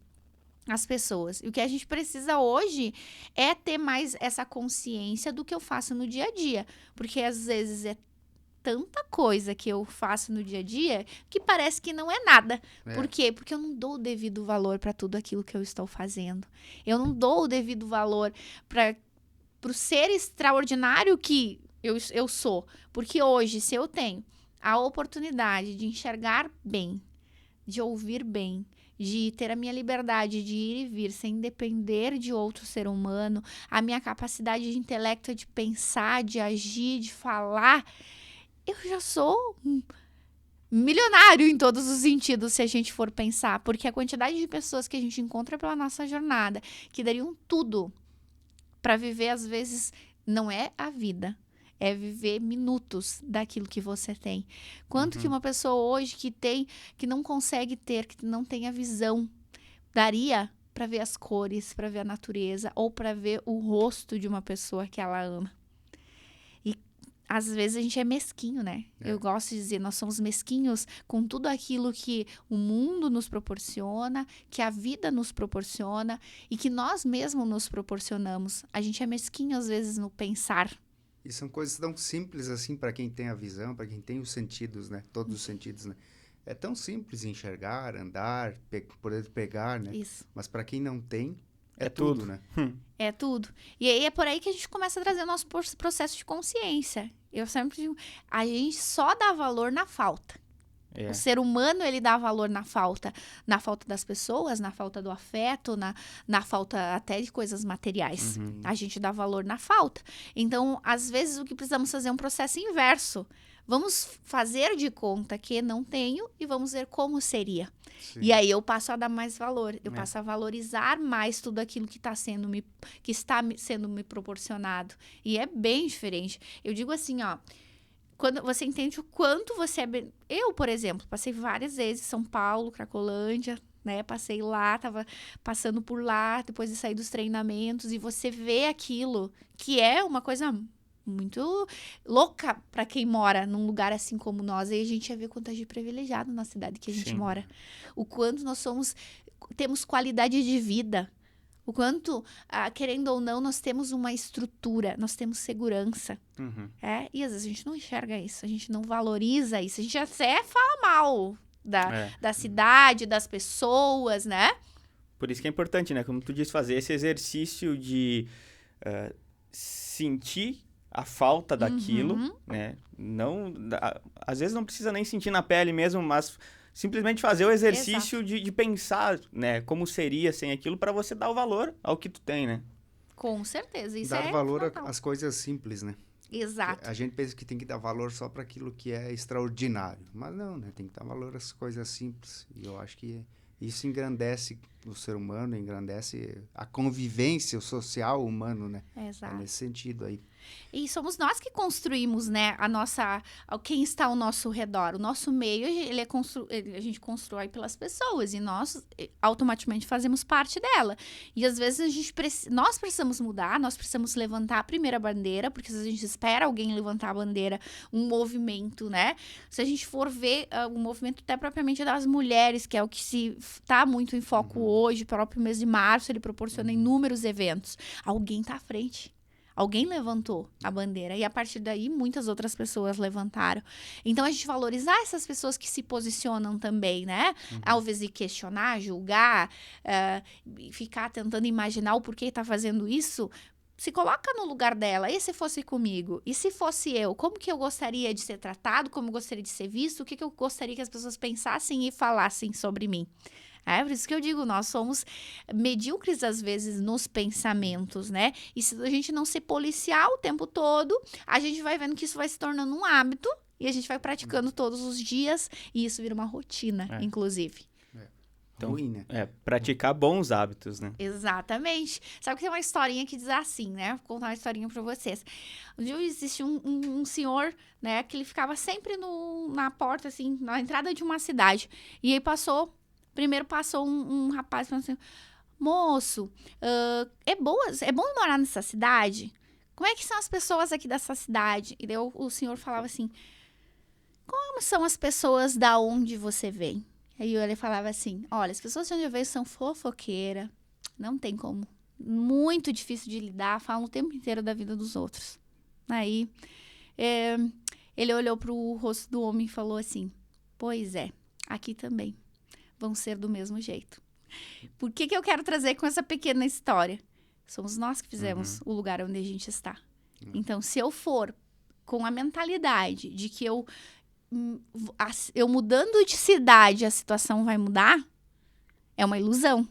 as pessoas. E o que a gente precisa hoje é ter mais essa consciência do que eu faço no dia a dia, porque às vezes é tanta coisa que eu faço no dia a dia que parece que não é nada. Por quê? Porque eu não dou o devido valor para tudo aquilo que eu estou fazendo. Eu não dou o devido valor para o ser extraordinário que eu sou. Porque hoje, se eu tenho a oportunidade de enxergar bem, de ouvir bem, de ter a minha liberdade de ir e vir sem depender de outro ser humano, a minha capacidade de intelecto, de pensar, de agir, de falar, eu já sou milionário em todos os sentidos, se a gente for pensar. Porque a quantidade de pessoas que a gente encontra pela nossa jornada, que dariam tudo para viver, às vezes, não é a vida. É viver minutos daquilo que você tem. Quanto que uma pessoa hoje que não consegue ter, que não tem a visão, daria para ver as cores, para ver a natureza, ou para ver o rosto de uma pessoa que ela ama. Às vezes a gente é mesquinho, né? Eu gosto de dizer, nós somos mesquinhos com tudo aquilo que o mundo nos proporciona, que a vida nos proporciona e que nós mesmos nos proporcionamos. A gente é mesquinho às vezes no pensar. E são coisas tão simples assim para quem tem a visão, para quem tem os sentidos, né? Todos os sentidos, né? É tão simples enxergar, andar, poder pegar, né? Isso. Mas para quem não tem, É tudo, né? É tudo. E aí é por aí que a gente começa a trazer o nosso processo de consciência. Eu sempre digo, a gente só dá valor na falta. O ser humano, ele dá valor na falta das pessoas, na falta do afeto, na falta até de coisas materiais. A gente dá valor na falta. Então, às vezes, o que precisamos fazer é um processo inverso. Vamos fazer de conta que não tenho e vamos ver como seria. Sim. E aí eu passo a dar mais valor, eu passo a valorizar mais tudo aquilo que está sendo me proporcionado. E é bem diferente. Eu digo assim, ó, quando você entende o quanto você é... Eu, por exemplo, passei várias vezes em São Paulo, Cracolândia, né? Passei lá, tava passando por lá, depois de sair dos treinamentos, e você vê aquilo, que é uma coisa muito louca para quem mora num lugar assim como nós. Aí a gente ia ver quanto a gente é privilegiado na cidade que a gente mora. O quanto nós temos qualidade de vida. O quanto, querendo ou não, nós temos uma estrutura, nós temos segurança. E às vezes a gente não enxerga isso, a gente não valoriza isso. A gente até fala mal da cidade, das pessoas, né? Por isso que é importante, né? Como tu disse, fazer esse exercício de sentir a falta daquilo, né? Não, às vezes não precisa nem sentir na pele mesmo, mas simplesmente fazer o exercício de pensar, né? Como seria sem aquilo, para você dar o valor ao que tu tem, né? Com certeza, isso dar valor às coisas simples, né? Exato. A gente pensa que tem que dar valor só para aquilo que é extraordinário, mas não, né? Tem que dar valor às coisas simples. E eu acho que isso engrandece o ser humano, engrandece a convivência social humano, né? Exato. É nesse sentido aí. E somos nós que construímos, né, quem está ao nosso redor. O nosso meio, a gente constrói pelas pessoas e nós automaticamente fazemos parte dela. E às vezes nós precisamos mudar, nós precisamos levantar a primeira bandeira, porque se a gente espera alguém levantar a bandeira, um movimento, né? Se a gente for ver o movimento até propriamente das mulheres, que é o que está muito em foco hoje, o próprio mês de março, ele proporciona inúmeros eventos. Alguém está à frente. Alguém levantou a bandeira e a partir daí muitas outras pessoas levantaram. Então a gente valorizar essas pessoas que se posicionam também, né? Ao invés de questionar, julgar, ficar tentando imaginar o porquê tá fazendo isso, se coloca no lugar dela. E se fosse comigo? E se fosse eu? Como que eu gostaria de ser tratado? Como eu gostaria de ser visto? O que eu gostaria que as pessoas pensassem e falassem sobre mim? Por isso que eu digo, nós somos medíocres às vezes nos pensamentos, né? E se a gente não se policiar o tempo todo, a gente vai vendo que isso vai se tornando um hábito e a gente vai praticando todos os dias e isso vira uma rotina, inclusive. Então, ruim, né? Praticar bons hábitos, né? Exatamente. Sabe que tem uma historinha que diz assim, né? Vou contar uma historinha pra vocês. Um dia existe um senhor, né? Que ele ficava sempre na porta, assim, na entrada de uma cidade. E aí Primeiro passou um rapaz falando assim, moço, é bom morar nessa cidade? Como é que são as pessoas aqui dessa cidade? E daí o senhor falava assim, como são as pessoas da onde você vem? Aí ele falava assim, olha, as pessoas de onde eu venho são fofoqueiras, não tem como, muito difícil de lidar, falam o tempo inteiro da vida dos outros. Aí ele olhou pro rosto do homem e falou assim, pois é, aqui também vão ser do mesmo jeito. Por que eu quero trazer com essa pequena história? Somos nós que fizemos o lugar onde a gente está. Então, se eu for com a mentalidade de que eu mudando de cidade, a situação vai mudar, é uma ilusão.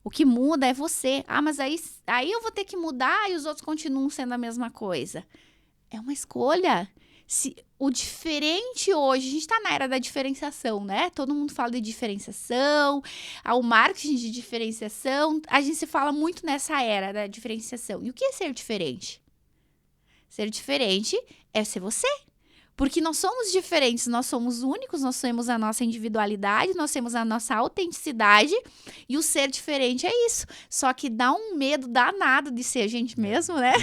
O que muda é você. Mas aí eu vou ter que mudar e os outros continuam sendo a mesma coisa. É uma escolha. O diferente hoje, a gente está na era da diferenciação, né? Todo mundo fala de diferenciação, o marketing de diferenciação, a gente se fala muito nessa era da diferenciação. E o que é ser diferente? Ser diferente é ser você. Porque nós somos diferentes, nós somos únicos, nós temos a nossa individualidade, nós temos a nossa autenticidade e o ser diferente é isso. Só que dá um medo danado de ser a gente mesmo, né?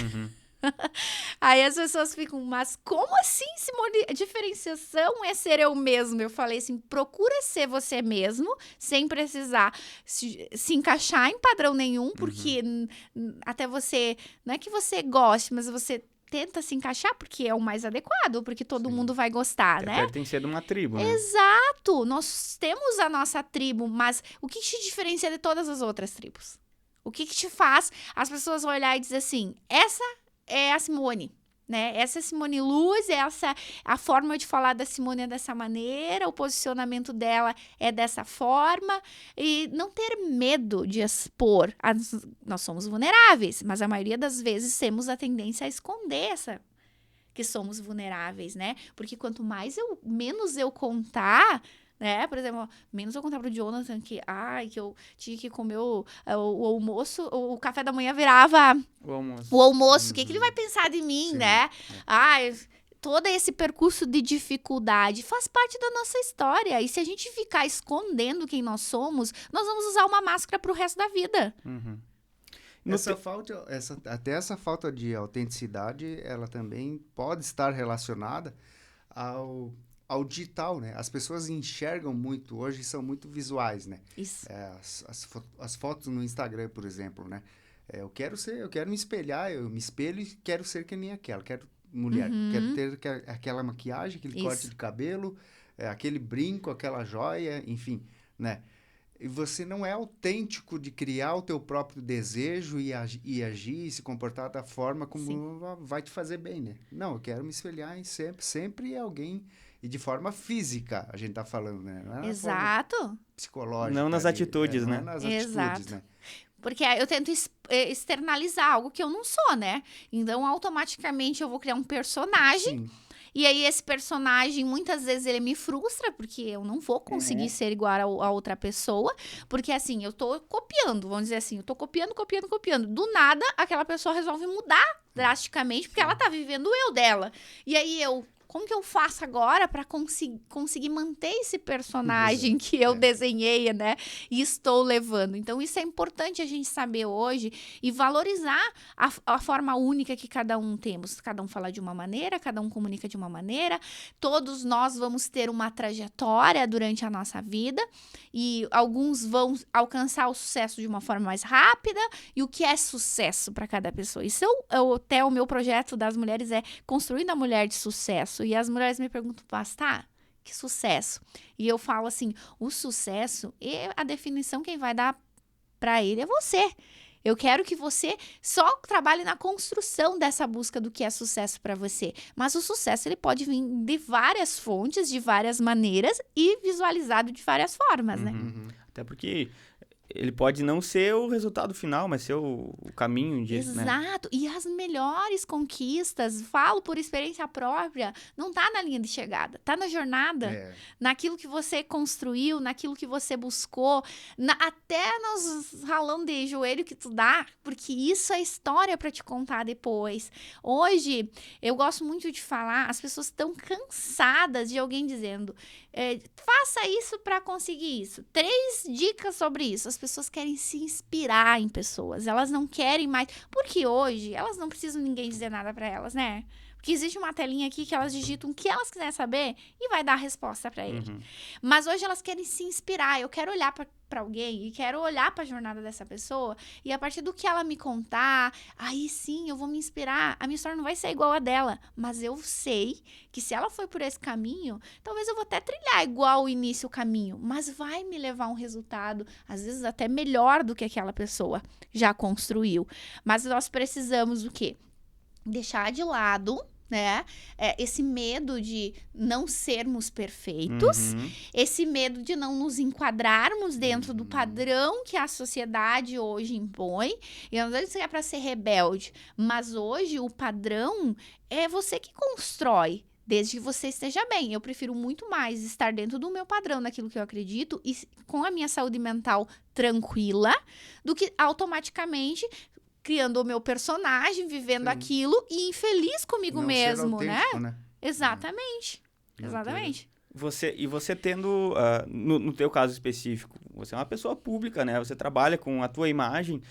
Aí as pessoas ficam, mas como assim, Simone? A diferenciação é ser eu mesmo. Eu falei assim, procura ser você mesmo, sem precisar se encaixar em padrão nenhum, porque até você, não é que você goste, mas você tenta se encaixar porque é o mais adequado, porque todo mundo vai gostar, né? Pertencer de uma tribo, né? Exato! Nós temos a nossa tribo, mas o que te diferencia de todas as outras tribos? O que te faz as pessoas olhar e dizer assim, essa é a Simone, né? Essa é a Simone Luz, a forma de falar da Simone é dessa maneira, o posicionamento dela é dessa forma, e não ter medo de expor. Nós somos vulneráveis, mas a maioria das vezes temos a tendência a esconder que somos vulneráveis, né? Porque quanto menos eu contar, né? Por exemplo, menos eu contar pro Jonathan que eu tinha que comer o almoço, o café da manhã virava o almoço. O que ele vai pensar de mim, né? Todo esse percurso de dificuldade faz parte da nossa história. E se a gente ficar escondendo quem nós somos, nós vamos usar uma máscara pro resto da vida. Até essa falta de autenticidade, ela também pode estar relacionada ao ao digital, né? As pessoas enxergam muito hoje, são muito visuais, né? Isso. As fotos no Instagram, por exemplo, né? Eu quero me espelhar, eu me espelho e quero ser que nem aquela, quero mulher, quero ter aquela maquiagem, aquele corte de cabelo, aquele brinco, aquela joia, enfim, né? E você não é autêntico de criar o teu próprio desejo e agir e se comportar da forma como vai te fazer bem, né? Não, eu quero me espelhar em sempre alguém, e de forma física, a gente tá falando, né? Não é Exato. Psicológica. Não nas atitudes, né? Não nas atitudes, né? Porque eu tento externalizar algo que eu não sou, né? Então, automaticamente, eu vou criar um personagem. Sim. E aí, esse personagem, muitas vezes, ele me frustra, porque eu não vou conseguir ser igual a outra pessoa. Porque, assim, eu tô copiando, vamos dizer assim, eu tô copiando. Do nada, aquela pessoa resolve mudar drasticamente, porque ela tá vivendo o eu dela. E aí, como que eu faço agora para conseguir manter esse personagem que eu desenhei, né? E estou levando. Então, isso é importante a gente saber hoje e valorizar a forma única que cada um temos. Cada um fala de uma maneira, cada um comunica de uma maneira. Todos nós vamos ter uma trajetória durante a nossa vida e alguns vão alcançar o sucesso de uma forma mais rápida. E o que é sucesso para cada pessoa? Isso até o meu projeto das mulheres é Construindo a Mulher de Sucesso. E as mulheres me perguntam, tá, que sucesso? E eu falo assim, o sucesso, a definição quem vai dar para ele é você. Eu quero que você só trabalhe na construção dessa busca do que é sucesso para você. Mas o sucesso, ele pode vir de várias fontes, de várias maneiras e visualizado de várias formas, né? Até porque ele pode não ser o resultado final, mas ser o caminho disso, né? Exato. E as melhores conquistas, falo por experiência própria, não tá na linha de chegada, tá na jornada, naquilo que você construiu, naquilo que você buscou, até nos ralão de joelho que tu dá, porque isso é história para te contar depois. Hoje, eu gosto muito de falar, as pessoas estão cansadas de alguém dizendo, faça isso para conseguir isso. 3 dicas sobre isso. As pessoas querem se inspirar em pessoas. Elas não querem mais... Porque hoje, elas não precisam ninguém dizer nada para elas, né? Porque existe uma telinha aqui que elas digitam o que elas quiserem saber e vai dar a resposta para ele. Mas hoje elas querem se inspirar. Eu quero olhar para alguém e quero olhar para a jornada dessa pessoa e a partir do que ela me contar, aí sim eu vou me inspirar. A minha história não vai ser igual a dela, mas eu sei que se ela foi por esse caminho, talvez eu vou até trilhar igual o início o caminho, mas vai me levar a um resultado, às vezes até melhor do que aquela pessoa já construiu. Mas nós precisamos o quê? Deixar de lado, né? Esse medo de não sermos perfeitos, esse medo de não nos enquadrarmos dentro do padrão que a sociedade hoje impõe. E eu não sei se é para ser rebelde, mas hoje o padrão é você que constrói. Desde que você esteja bem. Eu prefiro muito mais estar dentro do meu padrão, naquilo que eu acredito, e com a minha saúde mental tranquila, do que automaticamente criando o meu personagem, vivendo aquilo e infeliz comigo não mesmo, ser autêntico, né? Exatamente. Exatamente. Você tendo, no teu caso específico, você é uma pessoa pública, né? Você trabalha com a tua imagem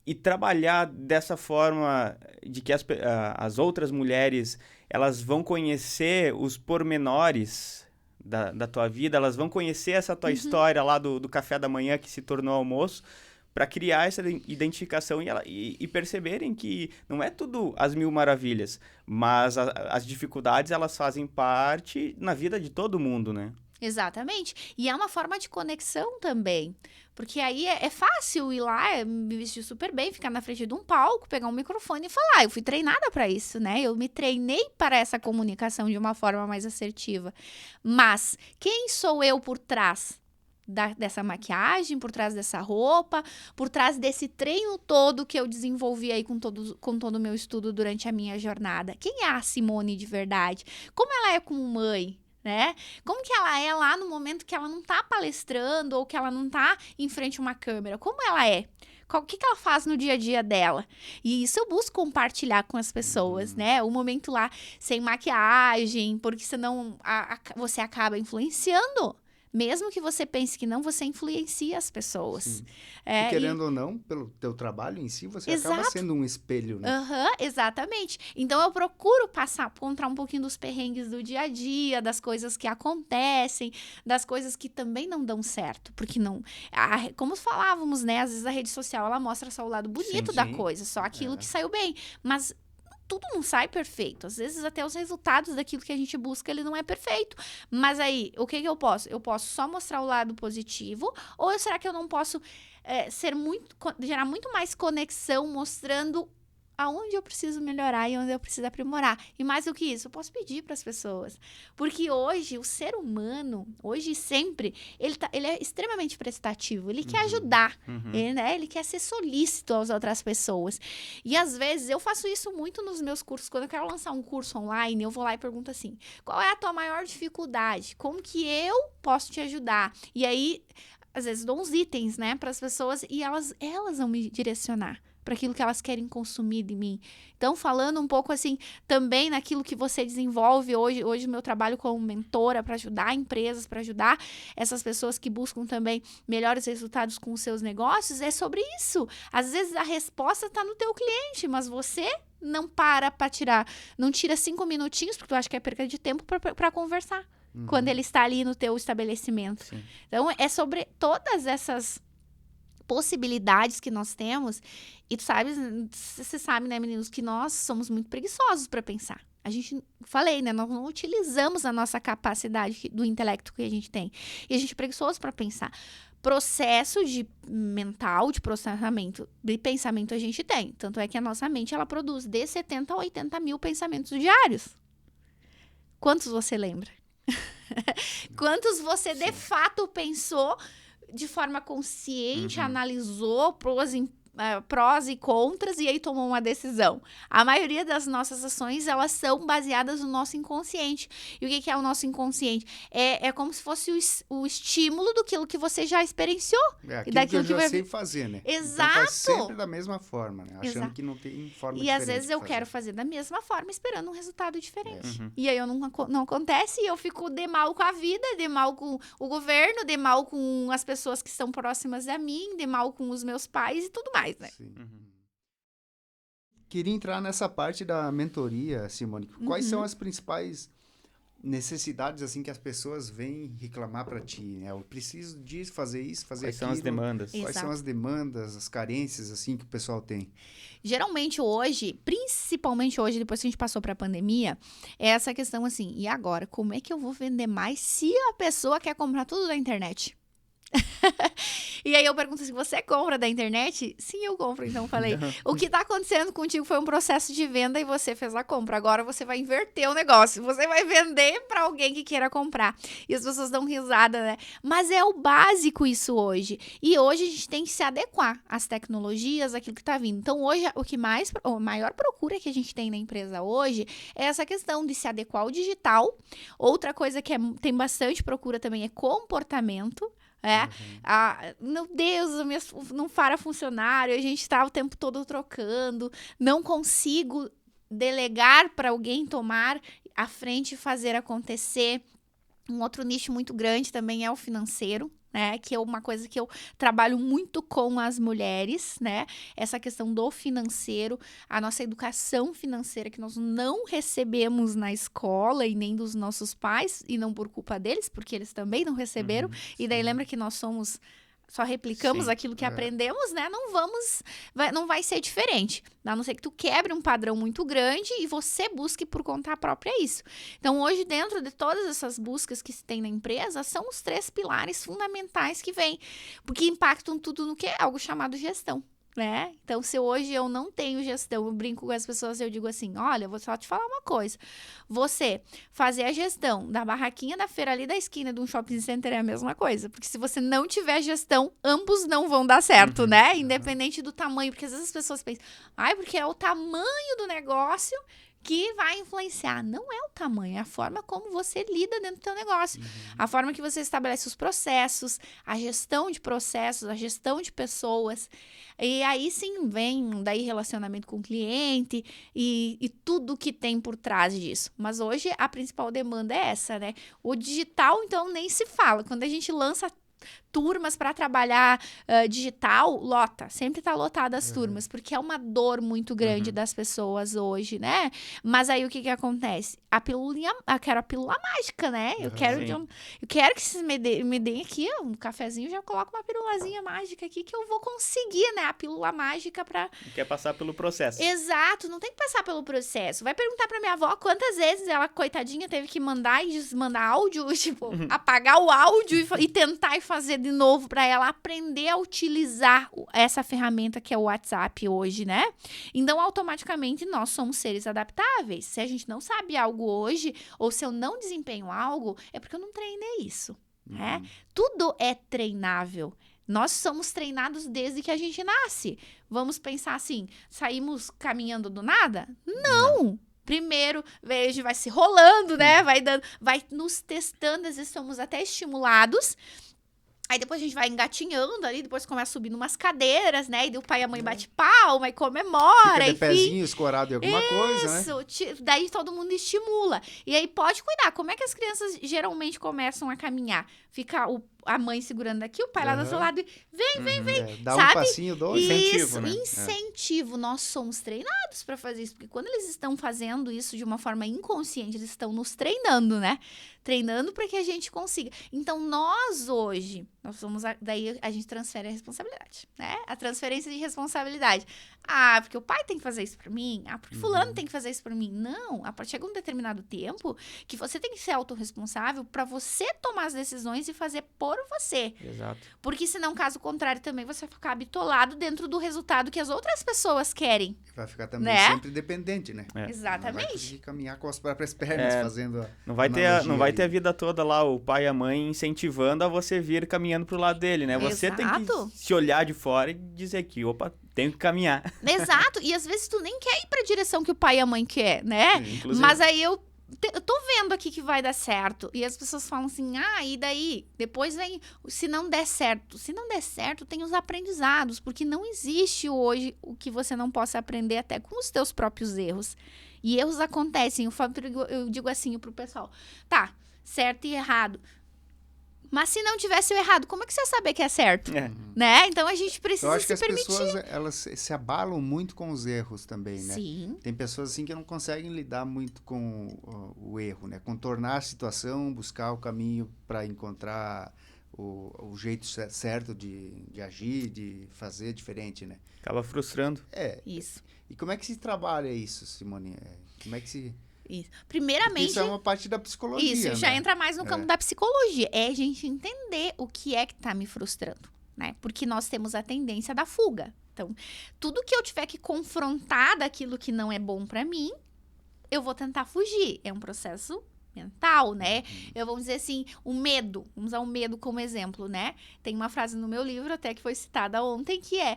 e trabalhar dessa forma de que as outras mulheres, elas vão conhecer os pormenores da tua vida, elas vão conhecer essa tua história lá do café da manhã que se tornou almoço, para criar essa identificação e perceberem que não é tudo as mil maravilhas, mas as dificuldades, elas fazem parte na vida de todo mundo, né? Exatamente. E é uma forma de conexão também. Porque aí é fácil ir lá, me vestir super bem, ficar na frente de um palco, pegar um microfone e falar. Eu fui treinada para isso, né? Eu me treinei para essa comunicação de uma forma mais assertiva. Mas quem sou eu por trás dessa maquiagem, por trás dessa roupa, por trás desse treino todo que eu desenvolvi aí com todo o meu estudo durante a minha jornada? Quem é a Simone de verdade? Como ela é como mãe? Né? Como que ela é lá no momento que ela não tá palestrando ou que ela não tá em frente a uma câmera? Como ela é? O que ela faz no dia a dia dela? E isso eu busco compartilhar com as pessoas, né? O momento lá sem maquiagem, porque senão você acaba influenciando, Mesmo que você pense que não, você influencia as pessoas. E querendo ou não, pelo teu trabalho em si, você acaba sendo um espelho, né? Exatamente. Então, eu procuro contar um pouquinho dos perrengues do dia a dia, das coisas que acontecem, das coisas que também não dão certo. Porque não... como falávamos, né? Às vezes a rede social, ela mostra só o lado bonito da coisa, só aquilo que saiu bem. Mas tudo não sai perfeito. Às vezes até os resultados daquilo que a gente busca, ele não é perfeito. Mas aí, o que eu posso? Eu posso só mostrar o lado positivo? Ou será que eu não posso gerar muito mais conexão mostrando aonde eu preciso melhorar e onde eu preciso aprimorar? E mais do que isso, eu posso pedir para as pessoas. Porque hoje, o ser humano, hoje e sempre, ele é extremamente prestativo. Ele quer ajudar. Ele quer ser solícito às outras pessoas. E às vezes, eu faço isso muito nos meus cursos. Quando eu quero lançar um curso online, eu vou lá e pergunto assim, qual é a tua maior dificuldade? Como que eu posso te ajudar? E aí, às vezes, dou uns itens, né, para as pessoas e elas vão me direcionar para aquilo que elas querem consumir de mim. Então, falando um pouco assim, também naquilo que você desenvolve hoje o meu trabalho como mentora para ajudar empresas, para ajudar essas pessoas que buscam também melhores resultados com os seus negócios, é sobre isso. Às vezes a resposta está no teu cliente, mas você não para tirar, não tira 5 minutinhos, porque tu acha que é perca de tempo para conversar, quando ele está ali no teu estabelecimento. Sim. Então, é sobre todas essas possibilidades que nós temos. E você sabe, né, meninos, que nós somos muito preguiçosos para pensar. A gente, falei, né, nós não utilizamos a nossa capacidade do intelecto que a gente tem. E a gente é preguiçoso para pensar. Processo mental, de processamento, de pensamento a gente tem. Tanto é que a nossa mente, ela produz de 70 a 80 mil pensamentos diários. Quantos você lembra? Quantos você, de fato, pensou de forma consciente, analisou prós e contras e aí tomou uma decisão? A maioria das nossas ações, elas são baseadas no nosso inconsciente. E o que é o nosso inconsciente? É como se fosse o estímulo daquilo que você já experienciou. Aquilo que eu já sei fazer, né? Exato. Então faz sempre da mesma forma, né? Achando que não tem forma diferente. E às vezes eu quero fazer da mesma forma, esperando um resultado diferente. E aí não acontece e eu fico de mal com a vida, de mal com o governo, de mal com as pessoas que estão próximas a mim, de mal com os meus pais e tudo mais. Né? Queria entrar nessa parte da mentoria, Simone. Quais são as principais necessidades assim que as pessoas vêm reclamar para ti? Né? Eu preciso disso, fazer isso, fazer aquilo. Quais são as demandas? Quais são as demandas, as carências assim que o pessoal tem? Geralmente hoje, principalmente hoje, depois que a gente passou para a pandemia, é essa questão assim, e agora? Como é que eu vou vender mais se a pessoa quer comprar tudo da internet? E aí eu pergunto assim, você compra da internet? Sim, eu compro. Então eu falei, o que tá acontecendo contigo foi um processo de venda e você fez a compra. Agora você vai inverter o negócio. Você vai vender para alguém que queira comprar. E as pessoas dão risada, né? Mas é o básico isso hoje. E hoje a gente tem que se adequar às tecnologias, àquilo que tá vindo. Então hoje, a maior procura que a gente tem na empresa hoje é essa questão de se adequar ao digital. Outra coisa que tem bastante procura também é comportamento. Meu Deus, não para funcionário, a gente tá o tempo todo trocando, não consigo delegar para alguém tomar a frente e fazer acontecer. Um outro nicho muito grande também é o financeiro, né? Que é uma coisa que eu trabalho muito com as mulheres, né? Essa questão do financeiro, a nossa educação financeira que nós não recebemos na escola e nem dos nossos pais, e não por culpa deles, porque eles também não receberam. E daí lembra que nós só replicamos aquilo que aprendemos, né? Não vai ser diferente. A não ser que tu quebre um padrão muito grande e você busque por conta própria isso. Então, hoje, dentro de todas essas buscas que se tem na empresa, são os 3 pilares fundamentais que vêm. Porque impactam tudo no que é algo chamado gestão. Né? Então, se hoje eu não tenho gestão, eu brinco com as pessoas, eu digo assim, olha, eu vou só te falar uma coisa, você fazer a gestão da barraquinha da feira ali da esquina de um shopping center é a mesma coisa, porque se você não tiver gestão, ambos não vão dar certo, né? Independente do tamanho, porque às vezes as pessoas pensam, porque é o tamanho do negócio que vai influenciar. Não é o tamanho, é a forma como você lida dentro do teu negócio. A forma que você estabelece os processos, a gestão de processos, a gestão de pessoas. E aí sim vem daí relacionamento com o cliente e tudo que tem por trás disso. Mas hoje a principal demanda é essa, né? O digital, então, nem se fala. Quando a gente lança turmas para trabalhar digital, lota. Sempre tá lotada as turmas, porque é uma dor muito grande das pessoas hoje, né? Mas aí o que acontece? Eu quero a pílula mágica, né? Eu quero que vocês me deem aqui um cafezinho, já coloco uma pílulazinha mágica aqui que eu vou conseguir, né? A pílula mágica para... Quer passar pelo processo. Exato, não tem que passar pelo processo. Vai perguntar pra minha avó quantas vezes ela, coitadinha, teve que mandar e desmandar áudio, tipo, apagar o áudio e tentar e fazer de novo para ela aprender a utilizar essa ferramenta que é o WhatsApp hoje, né? Então, automaticamente, nós somos seres adaptáveis. Se a gente não sabe algo hoje, ou se eu não desempenho algo, é porque eu não treinei isso, né? Tudo é treinável. Nós somos treinados desde que a gente nasce. Vamos pensar assim, saímos caminhando do nada? Não! Primeiro, a gente vai se rolando, né? Vai nos testando, às vezes somos até estimulados. Aí depois a gente vai engatinhando ali, depois começa a subir numas cadeiras, né? E daí o pai e a mãe bate palma e comemora, Fica de enfim. pezinho escorado em alguma coisa, né? Isso, daí todo mundo estimula. E aí pode cuidar, como é que as crianças geralmente começam a caminhar? Fica a mãe segurando aqui, o pai lá do seu lado e vem, dá sabe? um passinho, dois. Isso, Incentivo, né? incentivo. Nós somos treinados para fazer isso, porque quando eles estão fazendo isso de uma forma inconsciente, eles estão nos treinando, né? Treinando para que a gente consiga. Então, nós hoje, daí a gente transfere a responsabilidade, né? A transferência de responsabilidade. Ah, porque o pai tem que fazer isso para mim? Ah, porque fulano tem que fazer isso para mim? Não, chega um determinado tempo que você tem que ser autorresponsável para você tomar as decisões e fazer por você. Exato. Porque senão, caso contrário, também você vai ficar bitolado dentro do resultado que as outras pessoas querem. Vai ficar também né? sempre dependente, né? É. Exatamente. Não vai conseguir caminhar com as próprias pernas, fazendo a Não vai ter a vida toda lá, o pai e a mãe incentivando a você vir caminhando pro lado dele, né? Você tem que se olhar de fora e dizer que, opa, tenho que caminhar. Exato. E às vezes tu nem quer ir pra direção que o pai e a mãe quer, né? Inclusive. Mas aí eu tô vendo aqui que vai dar certo. E as pessoas falam assim, e daí? Depois vem, se não der certo. Se não der certo, tem os aprendizados. Porque não existe hoje o que você não possa aprender até com os teus próprios erros. E erros acontecem. Eu digo assim pro pessoal, tá, certo e errado. Mas se não tivesse o errado, como é que você ia saber que é certo? Né? Então, a gente precisa se permitir. Eu acho que as pessoas, elas se abalam muito com os erros também, né? Sim. Tem pessoas assim que não conseguem lidar muito com o erro, né? Contornar a situação, buscar o caminho para encontrar o jeito certo de agir, de fazer diferente, né? Acaba frustrando. Isso. E como é que se trabalha isso, Simone? Como é que se... Isso. Primeiramente, isso é uma parte da psicologia. Isso, já né? entra mais no campo da psicologia. É a gente entender o que é que tá me frustrando, né? Porque nós temos a tendência da fuga. Então, tudo que eu tiver que confrontar daquilo que não é bom pra mim, eu vou tentar fugir. É um processo mental, né? Eu vou dizer assim, o medo. Vamos usar o medo como exemplo, né? Tem uma frase no meu livro, até que foi citada ontem, que é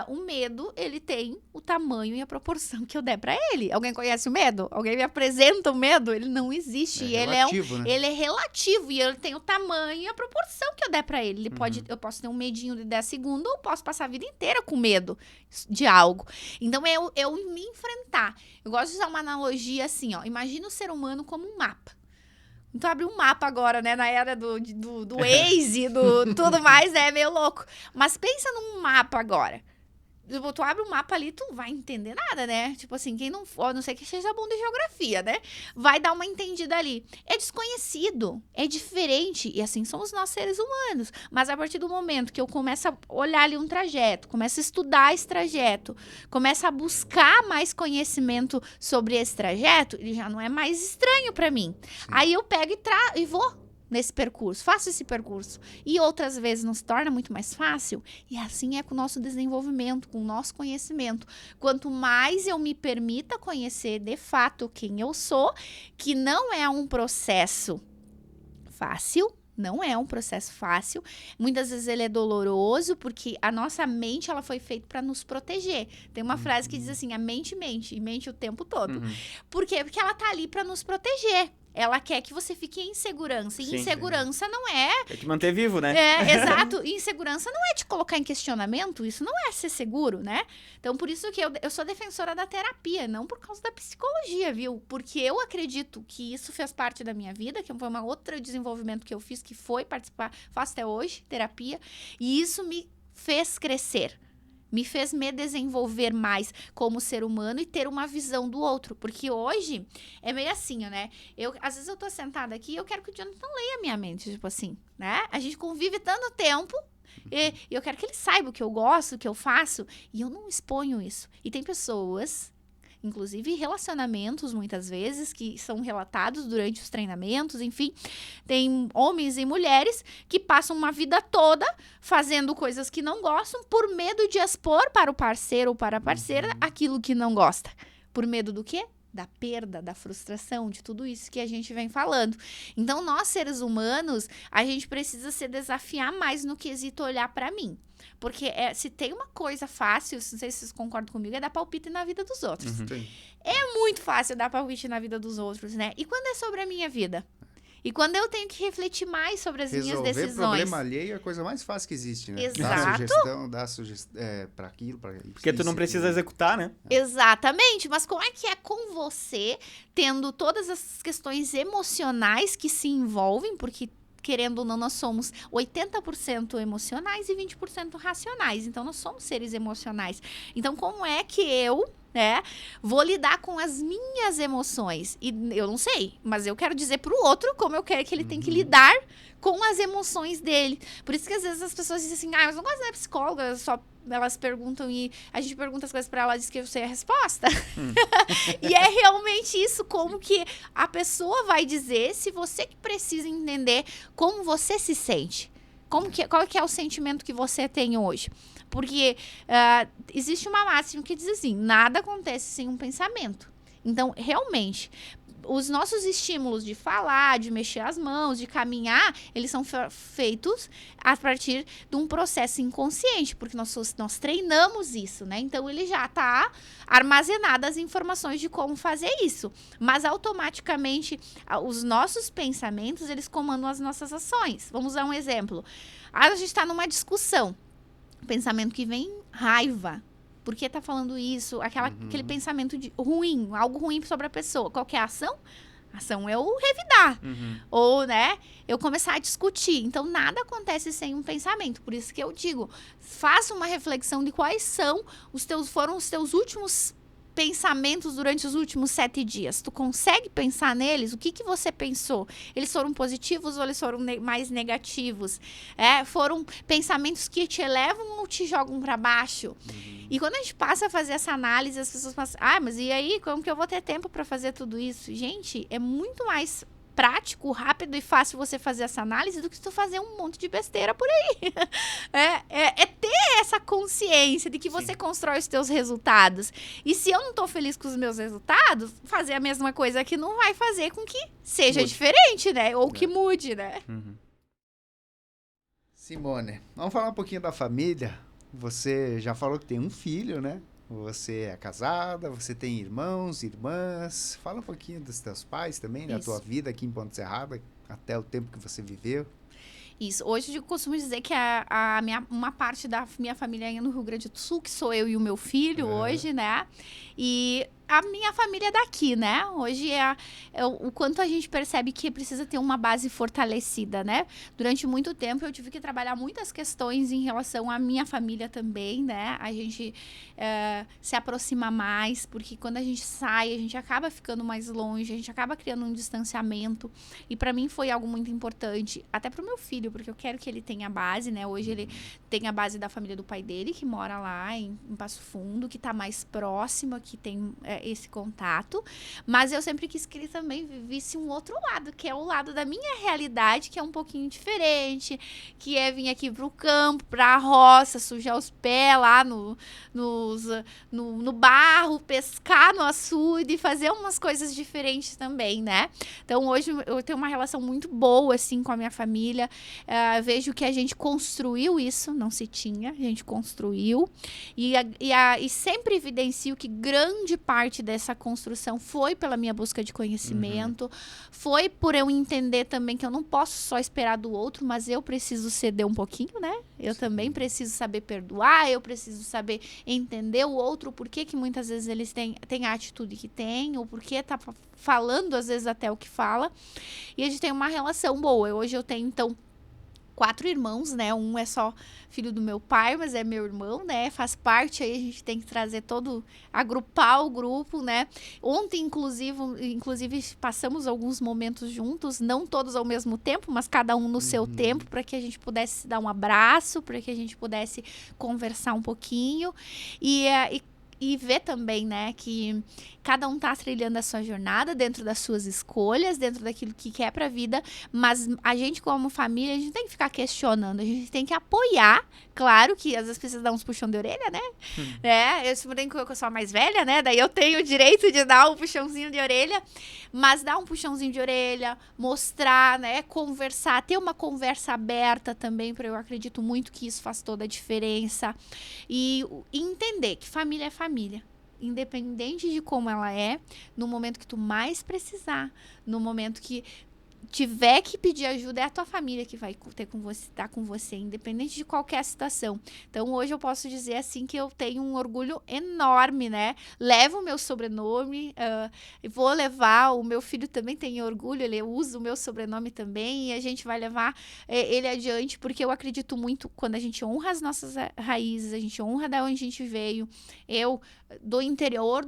o medo, ele tem o tamanho e a proporção que eu der pra ele. Alguém conhece o medo? Alguém me apresenta o medo? Ele não existe. Relativo, né? Ele é relativo e ele tem o tamanho e a proporção que eu der pra ele. Eu posso ter um medinho de 10 segundos ou posso passar a vida inteira com medo de algo. Então, eu me enfrentar. Eu gosto de usar uma analogia assim, ó. Imagina o ser humano como um mapa. Então, abre um mapa agora, né? Na era do Waze, do tudo mais, é meio louco. Mas pensa num mapa agora. Tu abre um mapa ali, tu vai entender nada, né? Tipo assim, quem não for, a não sei que seja bom de geografia, né? Vai dar uma entendida ali. É desconhecido, é diferente. E assim somos nós seres humanos. Mas a partir do momento que eu começo a olhar ali um trajeto, começo a estudar esse trajeto, começo a buscar mais conhecimento sobre esse trajeto, ele já não é mais estranho pra mim. Sim. Aí eu pego e vou nesse percurso, faço esse percurso. E outras vezes nos torna muito mais fácil. E assim é com o nosso desenvolvimento, com o nosso conhecimento. Quanto mais eu me permita conhecer de fato quem eu sou, que não é um processo fácil, Não é um processo fácil. Muitas vezes ele é doloroso, porque a nossa mente, ela foi feita para nos proteger. Tem uma frase que diz assim, a mente mente, e mente o tempo todo. Por quê? Porque ela tá ali para nos proteger. Ela quer que você fique em segurança. E Sim, insegurança não é... Tem que manter vivo, né? Exato. E insegurança não é te colocar em questionamento. Isso não é ser seguro, né? Então, por isso que eu sou defensora da terapia. Não por causa da psicologia, viu? Porque eu acredito que isso fez parte da minha vida. Que foi uma outra desenvolvimento que eu fiz. Que foi participar... Faço até hoje, terapia. E isso me fez crescer. Me fez me desenvolver mais como ser humano e ter uma visão do outro. Porque hoje é meio assim, né? Às vezes eu tô sentada aqui e eu quero que o Jonathan leia a minha mente, tipo assim, né? A gente convive tanto tempo e eu quero que ele saiba o que eu gosto, o que eu faço. E eu não exponho isso. E tem pessoas... Inclusive relacionamentos, muitas vezes, que são relatados durante os treinamentos, enfim. Tem homens e mulheres que passam uma vida toda fazendo coisas que não gostam por medo de expor para o parceiro ou para a parceira aquilo que não gosta. Por medo do quê? Da perda, da frustração, de tudo isso que a gente vem falando. Então, nós, seres humanos, a gente precisa se desafiar mais no quesito olhar para mim. Porque se tem uma coisa fácil, não sei se vocês concordam comigo, é dar palpite na vida dos outros. É muito fácil dar palpite na vida dos outros, né? E quando é sobre a minha vida? E quando eu tenho que refletir mais sobre as minhas decisões? Resolver problema alheio é a coisa mais fácil que existe, né? Exato. Dar sugestão para aquilo, para isso. Porque tu não precisa executar, né? Exatamente. Mas como é que é com você, tendo todas as questões emocionais que se envolvem, porque... Querendo ou não, nós somos 80% emocionais e 20% racionais. Então, nós somos seres emocionais. Então, como é que eu, né, vou lidar com as minhas emoções? E eu não sei, mas eu quero dizer pro outro como eu quero que ele tem que lidar com as emoções dele. Por isso que, às vezes, as pessoas dizem assim, mas não gosto da psicóloga, elas perguntam e a gente pergunta as coisas pra ela e diz que eu sei a resposta. E é realmente isso, como que a pessoa vai dizer se você que precisa entender como você se sente. Qual que é o sentimento que você tem hoje? Porque existe uma máxima que diz assim, nada acontece sem um pensamento. Então, realmente... Os nossos estímulos de falar, de mexer as mãos, de caminhar, eles são feitos a partir de um processo inconsciente, porque nós treinamos isso, né? Então, ele já está armazenado as informações de como fazer isso. Mas, automaticamente, os nossos pensamentos, eles comandam as nossas ações. Vamos dar um exemplo. A gente está numa discussão. Pensamento que vem, raiva. Por que tá falando isso? Aquele pensamento ruim, algo ruim sobre a pessoa. Qual que é a ação? A ação é eu revidar. Ou, né, eu começar a discutir. Então, nada acontece sem um pensamento. Por isso que eu digo, faça uma reflexão de quais foram os teus últimos pensamentos durante os últimos 7 dias. Tu consegue pensar neles? O que você pensou? Eles foram positivos ou eles foram mais negativos? Foram pensamentos que te elevam ou te jogam para baixo? E quando a gente passa a fazer essa análise, as pessoas passam, mas e aí? Como que eu vou ter tempo para fazer tudo isso? Gente, é muito mais prático, rápido e fácil você fazer essa análise do que tu fazer um monte de besteira por aí. É ter essa consciência de que você constrói os teus resultados. E se eu não tô feliz com os meus resultados, fazer a mesma coisa aqui não vai fazer com que seja diferente, né? Ou que mude, né? Simone, vamos falar um pouquinho da família. Você já falou que tem um filho, né? Você é casada, você tem irmãos, irmãs. Fala um pouquinho dos teus pais também, da tua vida aqui em Ponte Serrada, até o tempo que você viveu. Isso. Hoje eu costumo dizer que uma parte da minha família é no Rio Grande do Sul, que sou eu e o meu filho hoje, né? E a minha família é daqui, né? Hoje o quanto a gente percebe que precisa ter uma base fortalecida, né? Durante muito tempo eu tive que trabalhar muitas questões em relação à minha família também, né? A gente se aproxima mais, porque quando a gente sai, a gente acaba ficando mais longe, a gente acaba criando um distanciamento. E para mim foi algo muito importante, até pro meu filho, porque eu quero que ele tenha a base, né? Hoje ele tem a base da família do pai dele, que mora lá em Passo Fundo, que tá mais próxima, que tem esse contato, mas eu sempre quis que ele também visse um outro lado, que é o lado da minha realidade, que é um pouquinho diferente, que é vir aqui pro campo, pra roça, sujar os pés lá no barro, pescar no açude, fazer umas coisas diferentes também, né? Então, hoje eu tenho uma relação muito boa, assim, com a minha família. Vejo que a gente construiu isso, não se tinha, a gente construiu. E sempre evidencio que grande parte dessa construção foi pela minha busca de conhecimento, foi por eu entender também que eu não posso só esperar do outro, mas eu preciso ceder um pouquinho, né? Eu também preciso saber perdoar, eu preciso saber entender o outro, por que muitas vezes eles têm a atitude que têm, ou por que tá falando, às vezes, até o que fala. E a gente tem uma relação boa. Hoje eu tenho, então, 4 irmãos, né? Um é só filho do meu pai, mas é meu irmão, né? Faz parte aí, a gente tem que trazer agrupar o grupo, né? Ontem, inclusive, passamos alguns momentos juntos, não todos ao mesmo tempo, mas cada um no seu tempo, para que a gente pudesse se dar um abraço, para que a gente pudesse conversar um pouquinho e ver também, né, que cada um tá trilhando a sua jornada dentro das suas escolhas, dentro daquilo que quer pra vida, mas a gente como família, a gente tem que ficar questionando, a gente tem que apoiar, claro que às vezes precisa dar uns puxão de orelha, né? Eu se brinco que eu sou a mais velha, né? Daí eu tenho o direito de dar um puxãozinho de orelha, mas dar um puxãozinho de orelha, mostrar, né, conversar, ter uma conversa aberta também, porque eu acredito muito que isso faz toda a diferença. E entender que família é família. Independente de como ela é, no momento que tu mais precisar, no momento que tiver que pedir ajuda, é a tua família que vai estar com você, independente de qualquer situação. Então, hoje eu posso dizer, assim, que eu tenho um orgulho enorme, né? Levo o meu sobrenome, vou levar, o meu filho também tem orgulho, ele usa o meu sobrenome também, e a gente vai levar ele adiante, porque eu acredito muito quando a gente honra as nossas raízes, a gente honra de onde a gente veio. Eu, do interior,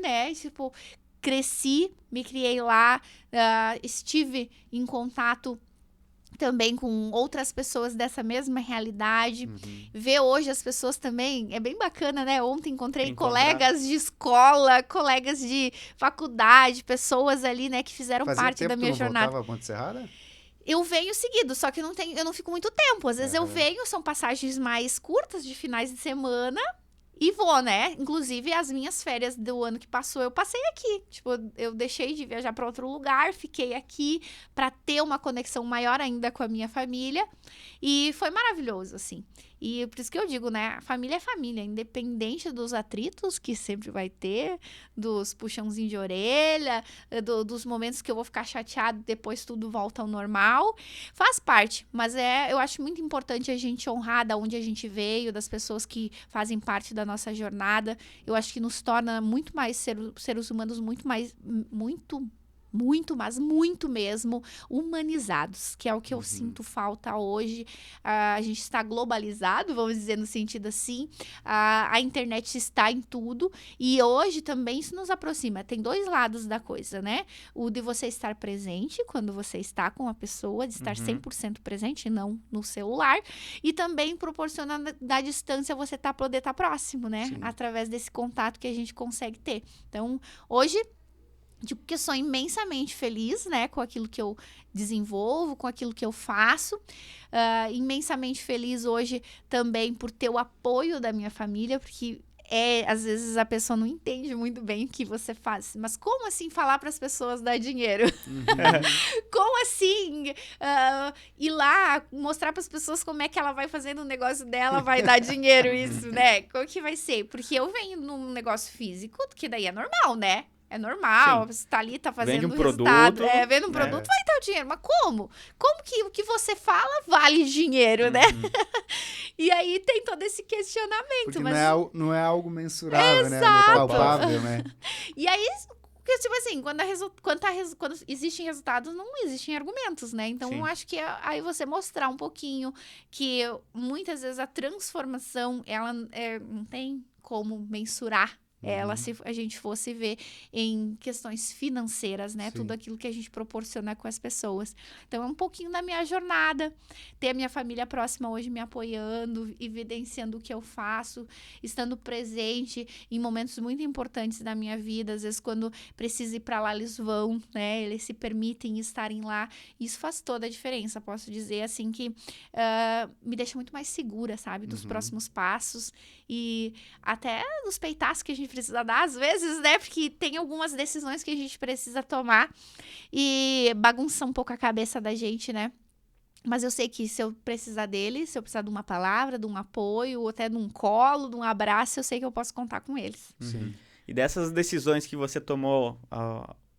né? Tipo, cresci, me criei lá, estive em contato também com outras pessoas dessa mesma realidade. Ver hoje as pessoas também é bem bacana, né? Ontem encontrei colegas de escola, colegas de faculdade, pessoas ali, né, que fizeram parte da minha jornada. Voltava a Ponte Serrada? Eu venho seguido, só que eu não fico muito tempo. Às vezes eu venho, são passagens mais curtas, de finais de semana. E vou, né? Inclusive, as minhas férias do ano que passou, eu passei aqui. Tipo, eu deixei de viajar para outro lugar, fiquei aqui para ter uma conexão maior ainda com a minha família. E foi maravilhoso, assim. E por isso que eu digo, né? Família é família, independente dos atritos que sempre vai ter, dos puxãozinhos de orelha, dos momentos que eu vou ficar chateado, depois tudo volta ao normal. Faz parte, mas eu acho muito importante a gente honrar da onde a gente veio, das pessoas que fazem parte da nossa jornada. Eu acho que nos torna muito mais seres humanos, mas muito mesmo humanizados, que é o que eu sinto falta hoje. A gente está globalizado, vamos dizer no sentido assim, a internet está em tudo, e hoje também isso nos aproxima. Tem 2 lados da coisa, né? O de você estar presente quando você está com a pessoa, de estar 100% presente, não no celular, e também proporciona da distância você poder estar próximo, né? Sim. Através desse contato que a gente consegue ter. Então, hoje, digo que eu sou imensamente feliz, né, com aquilo que eu desenvolvo, com aquilo que eu faço. Imensamente feliz hoje também por ter o apoio da minha família, porque às vezes a pessoa não entende muito bem o que você faz. Mas como assim falar para as pessoas dar dinheiro? Como assim ir lá mostrar para as pessoas como é que ela vai fazendo o negócio dela, vai dar dinheiro isso, né? Como que vai ser? Porque eu venho num negócio físico, que daí é normal, né? É normal, você tá ali, tá fazendo resultado. Vende um produto, vai dar o dinheiro. Mas como? Como que o que você fala vale dinheiro, né? E aí tem todo esse questionamento. Porque mas não é algo mensurável, né? É palpável, né? E aí, porque, tipo assim, quando existem resultados, não existem argumentos, né? Então, eu acho que aí você mostrar um pouquinho que muitas vezes a transformação, ela não tem como mensurar Se a gente fosse ver em questões financeiras, né? Sim. Tudo aquilo que a gente proporciona com as pessoas. Então, é um pouquinho da minha jornada. Ter a minha família próxima hoje me apoiando, evidenciando o que eu faço, estando presente em momentos muito importantes da minha vida. Às vezes, quando precisa ir para lá, eles vão, né? Eles se permitem estarem lá. Isso faz toda a diferença. Posso dizer, assim, que me deixa muito mais segura, sabe? Dos próximos passos e até dos peitaços que a gente precisa dar, às vezes, né? Porque tem algumas decisões que a gente precisa tomar e bagunça um pouco a cabeça da gente, né? Mas eu sei que se eu precisar deles, se eu precisar de uma palavra, de um apoio, ou até de um colo, de um abraço, eu sei que eu posso contar com eles. Sim. E dessas decisões que você tomou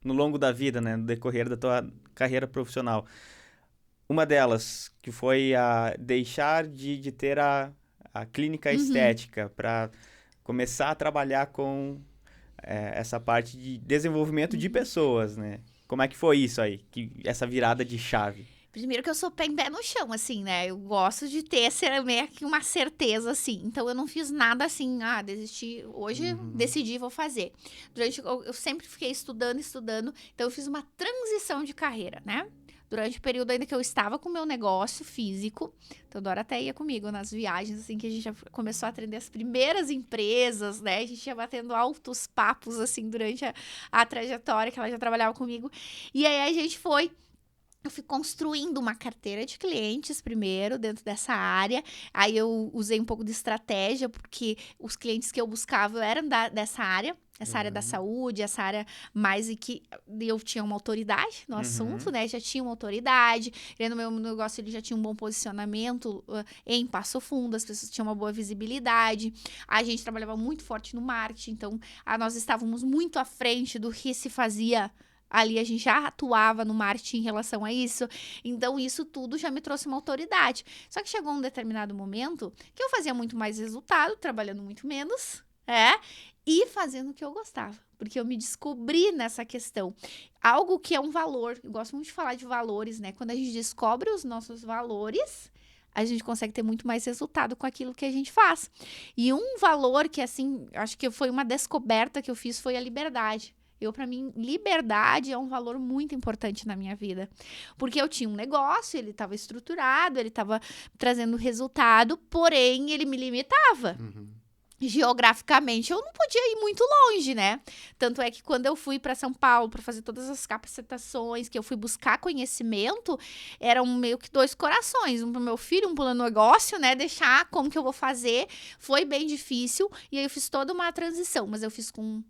no longo da vida, né? No decorrer da tua carreira profissional, uma delas que foi a deixar de ter a clínica estética para começar a trabalhar com essa parte de desenvolvimento de pessoas, né? Como é que foi isso aí? Essa virada de chave? Primeiro que eu sou pé no chão, assim, né? Eu gosto de ter meio que uma certeza, assim. Então, eu não fiz nada assim, desisti. Hoje, decidi, vou fazer. Eu sempre fiquei estudando. Então, eu fiz uma transição de carreira, né? Durante o período ainda que eu estava com o meu negócio físico, então a Dora até ia comigo nas viagens, assim, que a gente já começou a atender as primeiras empresas, né? A gente ia batendo altos papos, assim, durante a trajetória que ela já trabalhava comigo. E aí, eu fui construindo uma carteira de clientes primeiro, dentro dessa área. Aí eu usei um pouco de estratégia, porque os clientes que eu buscava eram dessa área. Essa área da saúde, essa área mais em que eu tinha uma autoridade no assunto, né? Já tinha uma autoridade. No meu negócio, ele já tinha um bom posicionamento em Passo Fundo. As pessoas tinham uma boa visibilidade. A gente trabalhava muito forte no marketing. Então, nós estávamos muito à frente do que se fazia ali, a gente já atuava no marketing em relação a isso. Então, isso tudo já me trouxe uma autoridade. Só que chegou um determinado momento que eu fazia muito mais resultado, trabalhando muito menos, e fazendo o que eu gostava. Porque eu me descobri nessa questão. Algo que é um valor. Eu gosto muito de falar de valores, né? Quando a gente descobre os nossos valores, a gente consegue ter muito mais resultado com aquilo que a gente faz. E um valor que, assim, acho que foi uma descoberta que eu fiz foi a liberdade. Para mim, liberdade é um valor muito importante na minha vida. Porque eu tinha um negócio, ele estava estruturado, ele estava trazendo resultado, porém, ele me limitava. Geograficamente, eu não podia ir muito longe, né? Tanto é que quando eu fui para São Paulo para fazer todas as capacitações, que eu fui buscar conhecimento, eram meio que dois corações. Um pro meu filho, um pro negócio, né? Deixar como que eu vou fazer. Foi bem difícil. E aí eu fiz toda uma transição, mas eu fiz com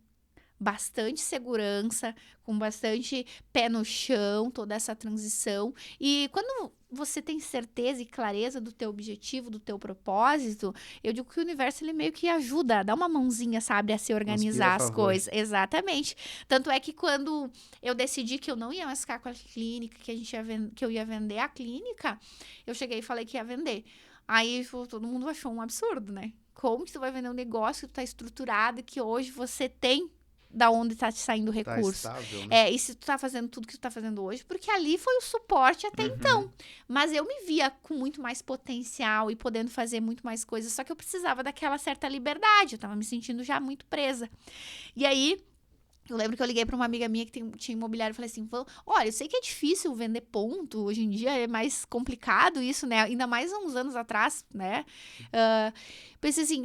bastante segurança, com bastante pé no chão, toda essa transição. E quando você tem certeza e clareza do teu objetivo, do teu propósito, eu digo que o universo, ele meio que ajuda, dá uma mãozinha, sabe, a se organizar as coisas. Exatamente. Tanto é que quando eu decidi que eu não ia mais ficar com a clínica, que eu ia vender a clínica, eu cheguei e falei que ia vender. Aí todo mundo achou um absurdo, né? Como que tu vai vender um negócio que tá estruturado, que hoje você tem da onde tá te saindo o recurso. Tá estável, né? E se tu tá fazendo tudo que tu tá fazendo hoje, porque ali foi o suporte até então. Mas eu me via com muito mais potencial e podendo fazer muito mais coisas, só que eu precisava daquela certa liberdade, eu tava me sentindo já muito presa. E aí, eu lembro que eu liguei para uma amiga minha que tinha imobiliário e falei assim, olha, eu sei que é difícil vender ponto, hoje em dia é mais complicado isso, né? Ainda mais há uns anos atrás, né? Pensei assim,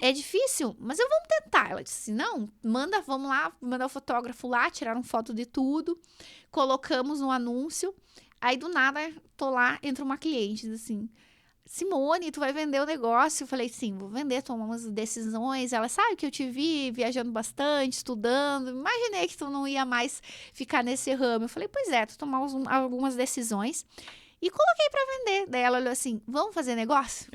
é difícil, mas eu vou tentar. Ela disse, não, vamos lá, mandar o fotógrafo lá, tiraram foto de tudo, colocamos no anúncio, aí do nada, tô lá, entra uma cliente, diz assim, Simone, tu vai vender o negócio? Eu falei, sim, vou vender, tomamos decisões. Ela sabe que eu te vi viajando bastante, estudando, imaginei que tu não ia mais ficar nesse ramo. Eu falei, pois é, tu tomamos algumas decisões e coloquei pra vender. Daí ela olhou assim, vamos fazer negócio?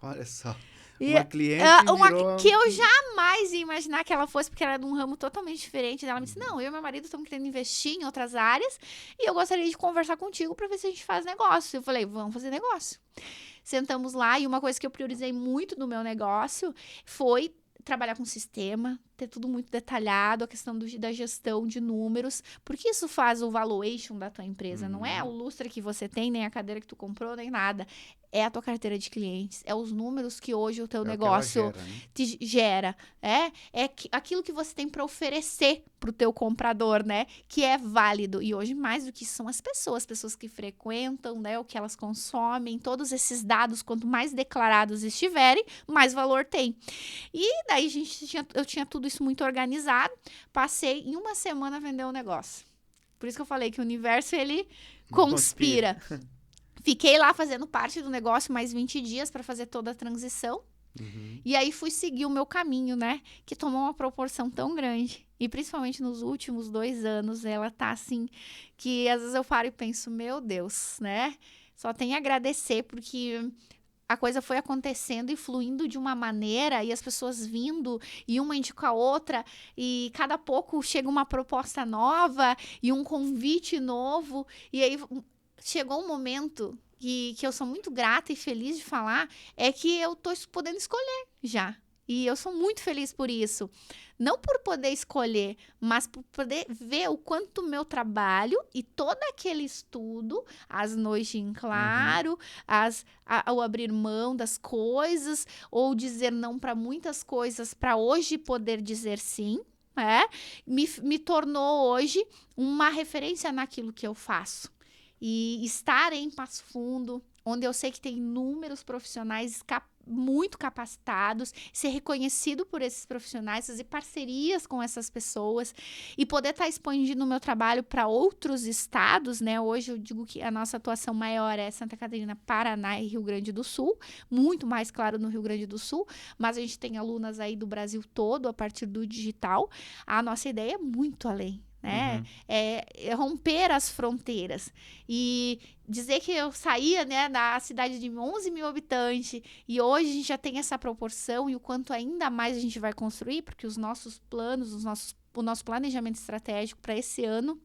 Olha só. Uma cliente que eu jamais ia imaginar que ela fosse, porque ela era de um ramo totalmente diferente. Ela me disse, não, eu e meu marido estamos querendo investir em outras áreas e eu gostaria de conversar contigo para ver se a gente faz negócio. Eu falei, vamos fazer negócio. Sentamos lá e uma coisa que eu priorizei muito no meu negócio foi trabalhar com sistema, ter tudo muito detalhado, a questão da gestão de números, porque isso faz o valuation da tua empresa. Não é o lustre que você tem, nem a cadeira que tu comprou, nem nada. É a tua carteira de clientes, é os números que hoje o teu negócio gera, né? te gera. Aquilo que você tem para oferecer para o teu comprador, né? Que é válido. E hoje, mais do que isso, são as pessoas que frequentam, né? O que elas consomem, todos esses dados, quanto mais declarados estiverem, mais valor tem. E daí eu tinha tudo isso muito organizado, passei em uma semana a vender um negócio. Por isso que eu falei que o universo, ele conspira. Fiquei lá fazendo parte do negócio mais 20 dias para fazer toda a transição. E aí fui seguir o meu caminho, né? Que tomou uma proporção tão grande. E principalmente nos últimos 2 anos, ela tá assim, que às vezes eu paro e penso, meu Deus, né? Só tenho a agradecer, porque a coisa foi acontecendo e fluindo de uma maneira, e as pessoas vindo, e uma indica a outra, e cada pouco chega uma proposta nova, e um convite novo, e aí chegou um momento que eu sou muito grata e feliz de falar, é que eu tô podendo escolher já. E eu sou muito feliz por isso. Não por poder escolher, mas por poder ver o quanto o meu trabalho e todo aquele estudo, as noites em claro, ao abrir mão das coisas, ou dizer não para muitas coisas, para hoje poder dizer sim, me tornou hoje uma referência naquilo que eu faço. E estar em Passo Fundo, onde eu sei que tem inúmeros profissionais muito capacitados, ser reconhecido por esses profissionais, fazer parcerias com essas pessoas e poder estar expandindo o meu trabalho para outros estados, né? Hoje eu digo que a nossa atuação maior é Santa Catarina, Paraná e Rio Grande do Sul, muito mais claro no Rio Grande do Sul, mas a gente tem alunas aí do Brasil todo a partir do digital. A nossa ideia é muito além, né? É romper as fronteiras e dizer que eu saía, né, da cidade de 11 mil habitantes e hoje a gente já tem essa proporção e o quanto ainda mais a gente vai construir, porque os nossos planos, o nosso planejamento estratégico para esse ano,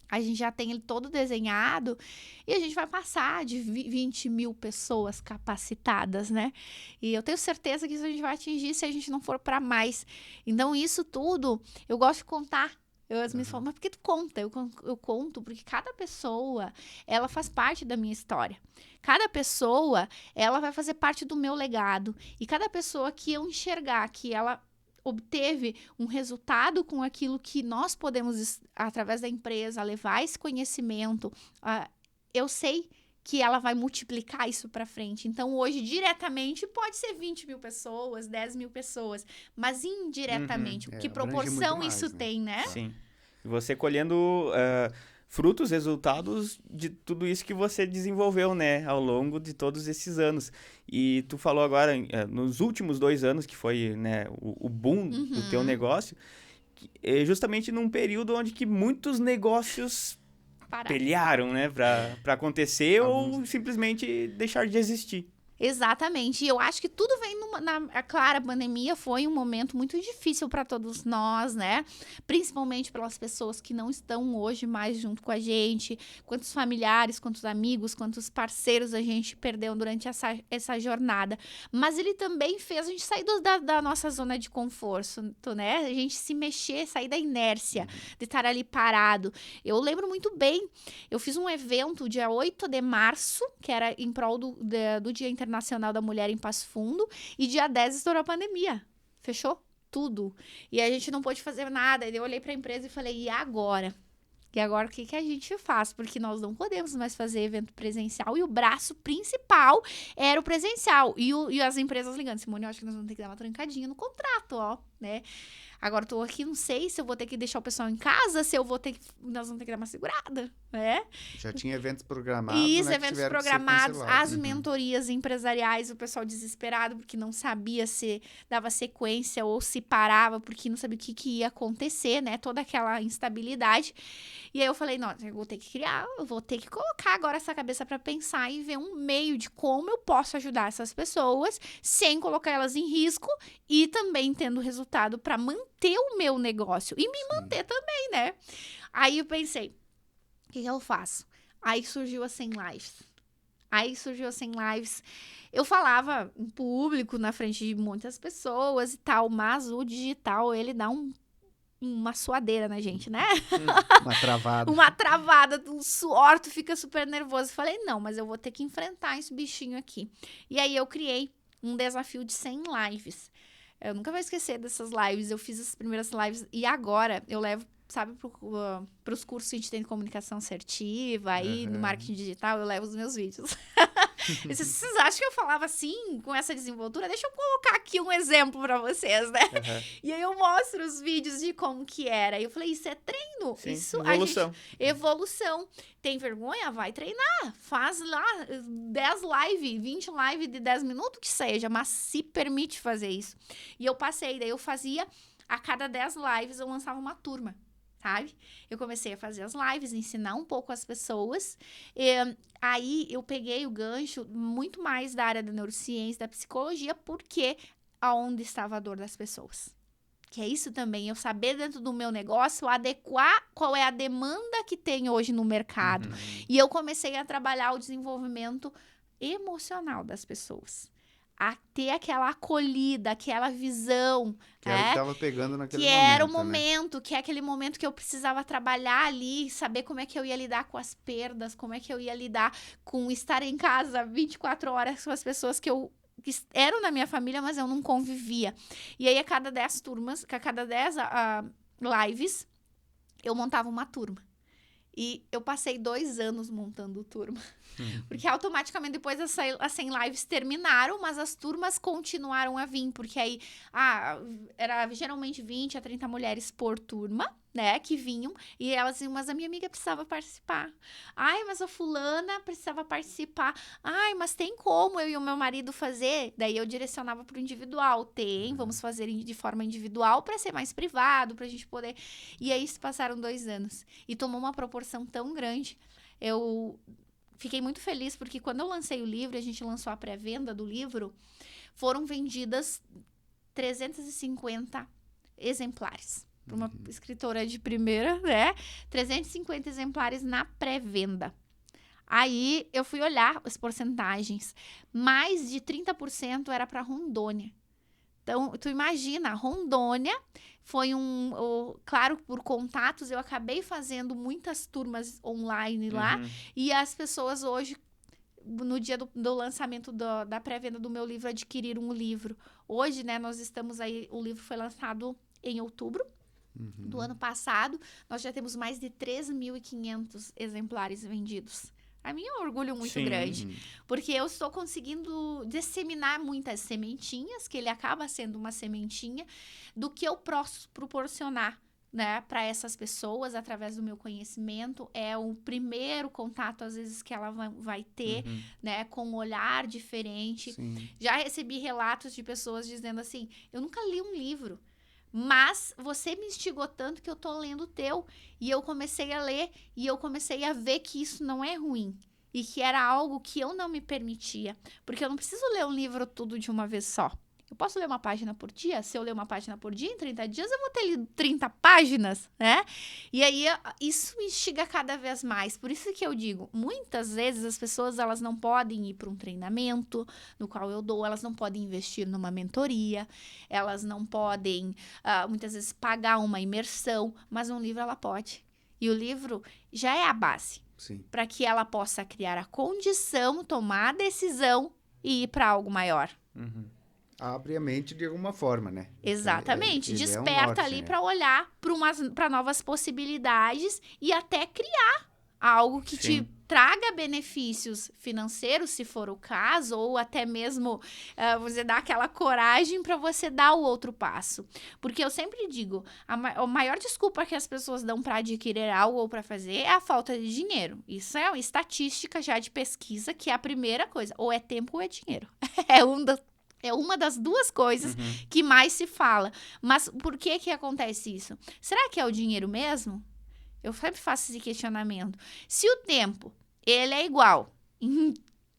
a gente já tem ele todo desenhado e a gente vai passar de 20 mil pessoas capacitadas, né? E eu tenho certeza que isso a gente vai atingir se a gente não for para mais. Então, isso tudo eu gosto de contar. As minhas falam, mas por que tu conta? Eu conto porque cada pessoa, ela faz parte da minha história. Cada pessoa, ela vai fazer parte do meu legado. E cada pessoa que eu enxergar que ela obteve um resultado com aquilo que nós podemos, através da empresa, levar esse conhecimento, eu sei que ela vai multiplicar isso para frente. Então, hoje, diretamente, pode ser 20 mil pessoas, 10 mil pessoas, mas indiretamente, que proporção mais, isso né? tem, né? Sim. E você colhendo frutos, resultados de tudo isso que você desenvolveu, né, ao longo de todos esses anos. E tu falou agora, nos últimos 2 anos, que foi, né, o boom do teu negócio, justamente num período onde que muitos negócios pelearam, né, para acontecer ou simplesmente deixar de existir. Exatamente. E eu acho que tudo vem claro, a pandemia foi um momento muito difícil para todos nós, né? Principalmente pelas pessoas que não estão hoje mais junto com a gente, quantos familiares, quantos amigos, quantos parceiros a gente perdeu durante essa jornada. Mas ele também fez a gente sair da nossa zona de conforto, né? A gente se mexer, sair da inércia, de estar ali parado. Eu lembro muito bem, eu fiz um evento dia 8 de março, que era em prol do Dia Internacional da Mulher em Passo Fundo, e dia 10 estourou a pandemia. Fechou tudo. E a gente não pôde fazer nada. E eu olhei para a empresa e falei, e agora? E agora o que a gente faz? Porque nós não podemos mais fazer evento presencial e o braço principal era o presencial. E as empresas ligando, Simone, eu acho que nós vamos ter que dar uma trancadinha no contrato, ó, né? Agora eu tô aqui, não sei se eu vou ter que deixar o pessoal em casa, se eu vou ter que... Nós vamos ter que dar uma segurada, né? Já tinha eventos programados, Isso, né, eventos programados, as mentorias empresariais, o pessoal desesperado porque não sabia se dava sequência ou se parava porque não sabia o que ia acontecer, né? Toda aquela instabilidade. E aí eu falei, não, eu vou ter que criar, eu vou ter que colocar agora essa cabeça para pensar e ver um meio de como eu posso ajudar essas pessoas sem colocar elas em risco e também tendo resultado para manter o meu negócio e me manter também, né? Aí eu pensei, o que eu faço? Aí surgiu a 100 Lives. Aí surgiu 100 lives. Eu falava em público, na frente de muitas pessoas e tal, mas o digital, ele dá uma suadeira na gente, né? Uma travada. Uma travada, um suor, tu fica super nervoso. Falei, não, mas eu vou ter que enfrentar esse bichinho aqui. E aí eu criei um desafio de 100 lives. Eu nunca vou esquecer dessas lives. Eu fiz as primeiras lives e agora eu levo, sabe, para os cursos que a gente tem de comunicação assertiva, aí no marketing digital, eu levo os meus vídeos. Vocês acham que eu falava assim, com essa desenvoltura? Deixa eu colocar aqui um exemplo pra vocês, né? E aí eu mostro os vídeos de como que era. E eu falei, isso é treino. Sim, Isso, evolução. Evolução. Tem vergonha? Vai treinar. Faz lá 10 live, 20 live de 10 minutos que seja, mas se permite fazer isso. E eu passei, daí eu fazia, a cada 10 lives eu lançava uma turma. Sabe? Eu comecei a fazer as lives, ensinar um pouco as pessoas. Aí eu peguei o gancho muito mais da área da neurociência, da psicologia, porque aonde estava a dor das pessoas. Que é isso também, eu saber dentro do meu negócio adequar qual é a demanda que tem hoje no mercado. E eu comecei a trabalhar o desenvolvimento emocional das pessoas. A ter aquela acolhida, aquela visão. Que era o que estava pegando naquele momento. Que era o né? momento, que é aquele momento que eu precisava trabalhar ali, saber como é que eu ia lidar com as perdas, como é que eu ia lidar com estar em casa 24 horas com as pessoas que eram da minha família, mas eu não convivia. E aí, a cada 10 turmas, a cada 10 lives, eu montava uma turma. E eu passei 2 anos montando turma. Porque automaticamente depois as 100 lives terminaram, mas as turmas continuaram a vir. Porque aí, era geralmente 20 a 30 mulheres por turma, né, que vinham. E elas diziam, mas a minha amiga precisava participar. Ai, mas a fulana precisava participar. Ai, mas tem como eu e o meu marido fazer? Daí eu direcionava para o individual. Vamos fazer de forma individual para ser mais privado, para a gente poder... E aí se passaram 2 anos. E tomou uma proporção tão grande. Eu fiquei muito feliz, porque quando eu lancei o livro, a gente lançou a pré-venda do livro, foram vendidas 350 exemplares. Para uma escritora de primeira, né? 350 exemplares na pré-venda. Aí, eu fui olhar as porcentagens. Mais de 30% era para Rondônia. Então, tu imagina, Rondônia foi claro, por contatos, eu acabei fazendo muitas turmas online lá. E as pessoas hoje, no dia do lançamento da pré-venda do meu livro, adquiriram o livro. Hoje, né, nós estamos aí, o livro foi lançado em outubro do ano passado. Nós já temos mais de 3.500 exemplares vendidos. A mim é um orgulho muito grande, porque eu estou conseguindo disseminar muitas sementinhas, que ele acaba sendo uma sementinha, do que eu posso proporcionar, né, para essas pessoas através do meu conhecimento. É o primeiro contato, às vezes, que ela vai ter, né, com um olhar diferente. Sim. Já recebi relatos de pessoas dizendo assim, eu nunca li um livro, mas você me instigou tanto que eu tô lendo o teu. E eu comecei a ler e eu comecei a ver que isso não é ruim. E que era algo que eu não me permitia. Porque eu não preciso ler um livro tudo de uma vez só. Eu posso ler uma página por dia? Se eu ler uma página por dia, em 30 dias eu vou ter lido 30 páginas, né? E aí, isso me instiga cada vez mais. Por isso que eu digo, muitas vezes as pessoas, elas não podem ir para um treinamento no qual eu dou, elas não podem investir numa mentoria, elas não podem, muitas vezes, pagar uma imersão, mas um livro ela pode. E o livro já é a base para que ela possa criar a condição, tomar a decisão e ir para algo maior. Abre a mente de alguma forma, né? Exatamente. Ele desperta é um norte, ali né? para olhar para novas possibilidades e até criar algo que te traga benefícios financeiros, se for o caso, ou até mesmo você dar aquela coragem para você dar o outro passo. Porque eu sempre digo, a maior desculpa que as pessoas dão para adquirir algo ou para fazer é a falta de dinheiro. Isso é uma estatística já de pesquisa, que é a primeira coisa. Ou é tempo ou é dinheiro. É uma das duas coisas que mais se fala. Mas por que acontece isso? Será que é o dinheiro mesmo? Eu sempre faço esse questionamento. Se o tempo, ele é igual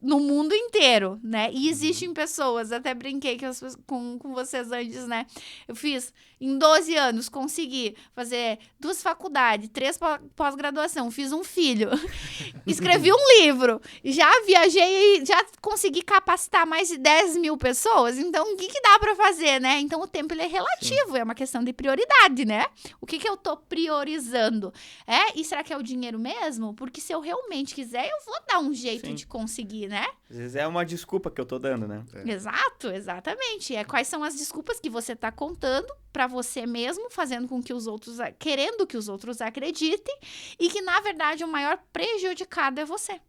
no mundo inteiro, né? E existem pessoas, até brinquei com vocês antes, né? em 12 anos, consegui fazer 2 faculdades, 3 pós-graduação, fiz um filho, escrevi um livro, já viajei, já consegui capacitar mais de 10 mil pessoas, então o que dá para fazer, né? Então o tempo ele é relativo, é uma questão de prioridade, né? O que eu tô priorizando? E será que é o dinheiro mesmo? Porque se eu realmente quiser, eu vou dar um jeito de conseguir, né? Às vezes é uma desculpa que eu tô dando, né? Exato, exatamente. Quais são as desculpas que você tá contando para você mesmo, fazendo com que os outros, querendo que os outros acreditem, e que, na verdade, o maior prejudicado é você.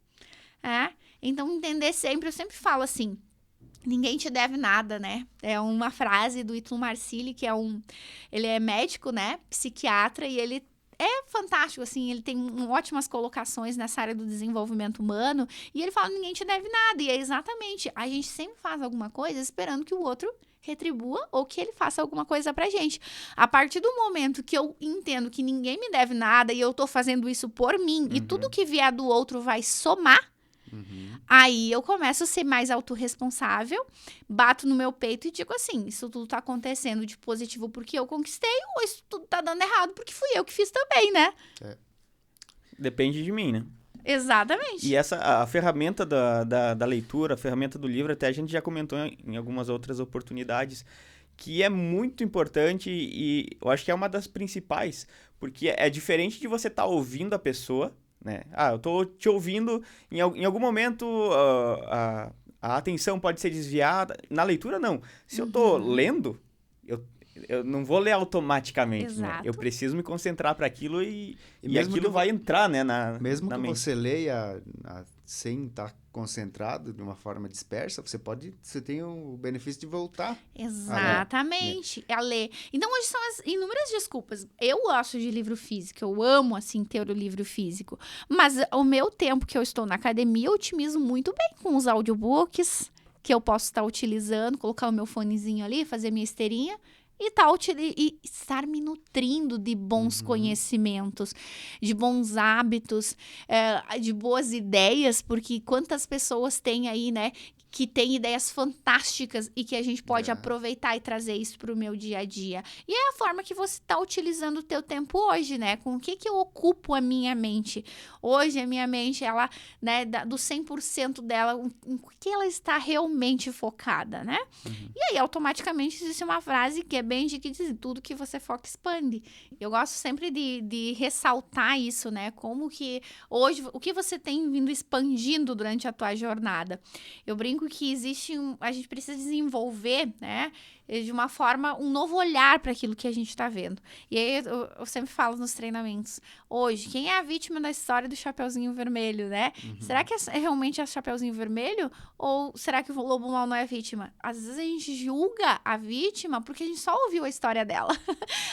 Então, entender sempre, eu sempre falo assim, ninguém te deve nada, né? É uma frase do Ítalo Marcilli, que ele é médico, né? Psiquiatra, e ele é fantástico, assim, ele tem ótimas colocações nessa área do desenvolvimento humano, e ele fala, ninguém te deve nada, e é exatamente, a gente sempre faz alguma coisa esperando que o outro retribua ou que ele faça alguma coisa pra gente. A partir do momento que eu entendo que ninguém me deve nada e eu tô fazendo isso por mim, e tudo que vier do outro vai somar, aí eu começo a ser mais autorresponsável, bato no meu peito e digo assim, isso tudo tá acontecendo de positivo porque eu conquistei, ou isso tudo tá dando errado porque fui eu que fiz também, né? Depende de mim, né? Exatamente. E a ferramenta da leitura, a ferramenta do livro, até a gente já comentou em algumas outras oportunidades, que é muito importante e eu acho que é uma das principais, porque é diferente de você estar ouvindo a pessoa, né? Eu tô te ouvindo, em algum momento a atenção pode ser desviada. Na leitura, não. Se eu tô lendo, eu não vou ler automaticamente, né? Eu preciso me concentrar para aquilo e aquilo vai entrar, né, mesmo na que mente. você leia sem estar concentrado de uma forma dispersa, você tem o benefício de voltar exatamente a ler. Então hoje são as inúmeras desculpas. Eu gosto de livro físico, eu amo assim ter o livro físico, mas o meu tempo que eu estou na academia eu otimizo muito bem com os audiobooks que eu posso estar utilizando, colocar o meu fonezinho ali, fazer minha esteirinha e estar me nutrindo de bons conhecimentos, de bons hábitos, de boas ideias, porque quantas pessoas têm aí, né, que tem ideias fantásticas e que a gente pode aproveitar e trazer isso para o meu dia a dia. E é a forma que você está utilizando o teu tempo hoje, né? Com o que eu ocupo a minha mente? Hoje, a minha mente, ela, né, do 100% dela, em que ela está realmente focada, né? E aí, automaticamente, existe uma frase que é bem de que diz, tudo que você foca expande. Eu gosto sempre de ressaltar isso, né? Como que hoje, o que você tem vindo expandindo durante a tua jornada. Eu brinco que a gente precisa desenvolver, né, de uma forma, um novo olhar para aquilo que a gente está vendo. E aí eu sempre falo nos treinamentos, hoje, quem é a vítima da história do Chapeuzinho Vermelho, né? Será que realmente é o Chapeuzinho Vermelho? Ou será que o Lobo Mau não é vítima? Às vezes a gente julga a vítima porque a gente só ouviu a história dela.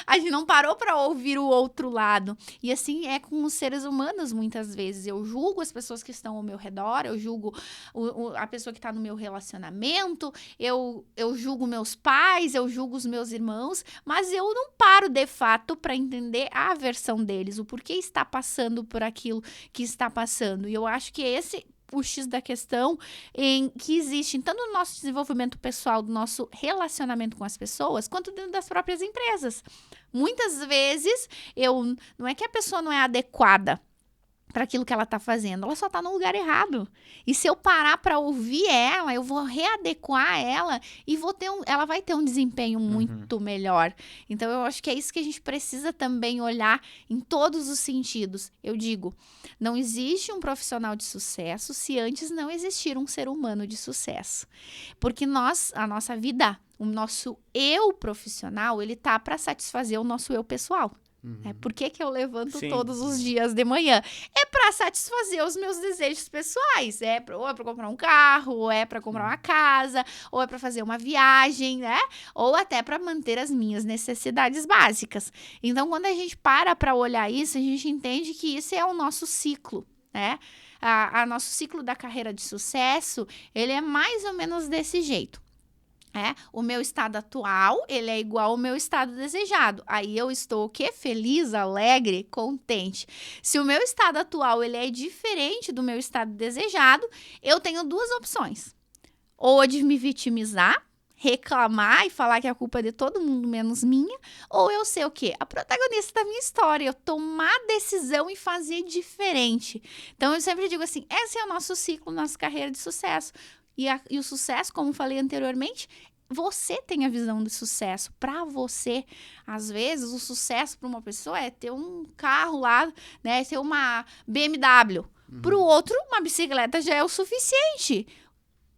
A gente não parou para ouvir o outro lado. E assim é com os seres humanos, muitas vezes. Eu julgo as pessoas que estão ao meu redor, eu julgo a pessoa que está no meu relacionamento, eu julgo meus pais, eu julgo os meus irmãos, mas eu não paro de fato para entender a versão deles, o porquê está passando por aquilo que está passando. E eu acho que esse o X da questão que existe tanto no nosso desenvolvimento pessoal, do nosso relacionamento com as pessoas, quanto dentro das próprias empresas. Muitas vezes, não é que a pessoa não é adequada para aquilo que ela está fazendo, ela só está no lugar errado. E se eu parar para ouvir ela, eu vou readequar ela e ela vai ter um desempenho muito melhor. Então, eu acho que é isso que a gente precisa também olhar em todos os sentidos. Eu digo, não existe um profissional de sucesso se antes não existir um ser humano de sucesso. Porque a nossa vida, o nosso eu profissional, ele tá para satisfazer o nosso eu pessoal. Por que eu levanto todos os dias de manhã? É para satisfazer os meus desejos pessoais. Ou é para comprar um carro, ou é para comprar uma casa, ou é para fazer uma viagem, né? Ou até para manter as minhas necessidades básicas. Então, quando a gente para olhar isso, a gente entende que isso é o nosso ciclo, né? Nosso ciclo da carreira de sucesso, ele é mais ou menos desse jeito. O meu estado atual, ele é igual ao meu estado desejado. Aí eu estou o quê? Feliz, alegre, contente. Se o meu estado atual, ele é diferente do meu estado desejado, eu tenho duas opções. Ou de me vitimizar, reclamar e falar que a culpa é de todo mundo menos minha, ou eu ser o quê? A protagonista da minha história, eu tomar decisão e fazer diferente. Então, eu sempre digo assim, esse é o nosso ciclo, nossa carreira de sucesso. E o sucesso, como falei anteriormente, você tem a visão de sucesso. Para você, às vezes, o sucesso para uma pessoa é ter um carro lá, né, ter uma BMW. Para o outro, uma bicicleta já é o suficiente.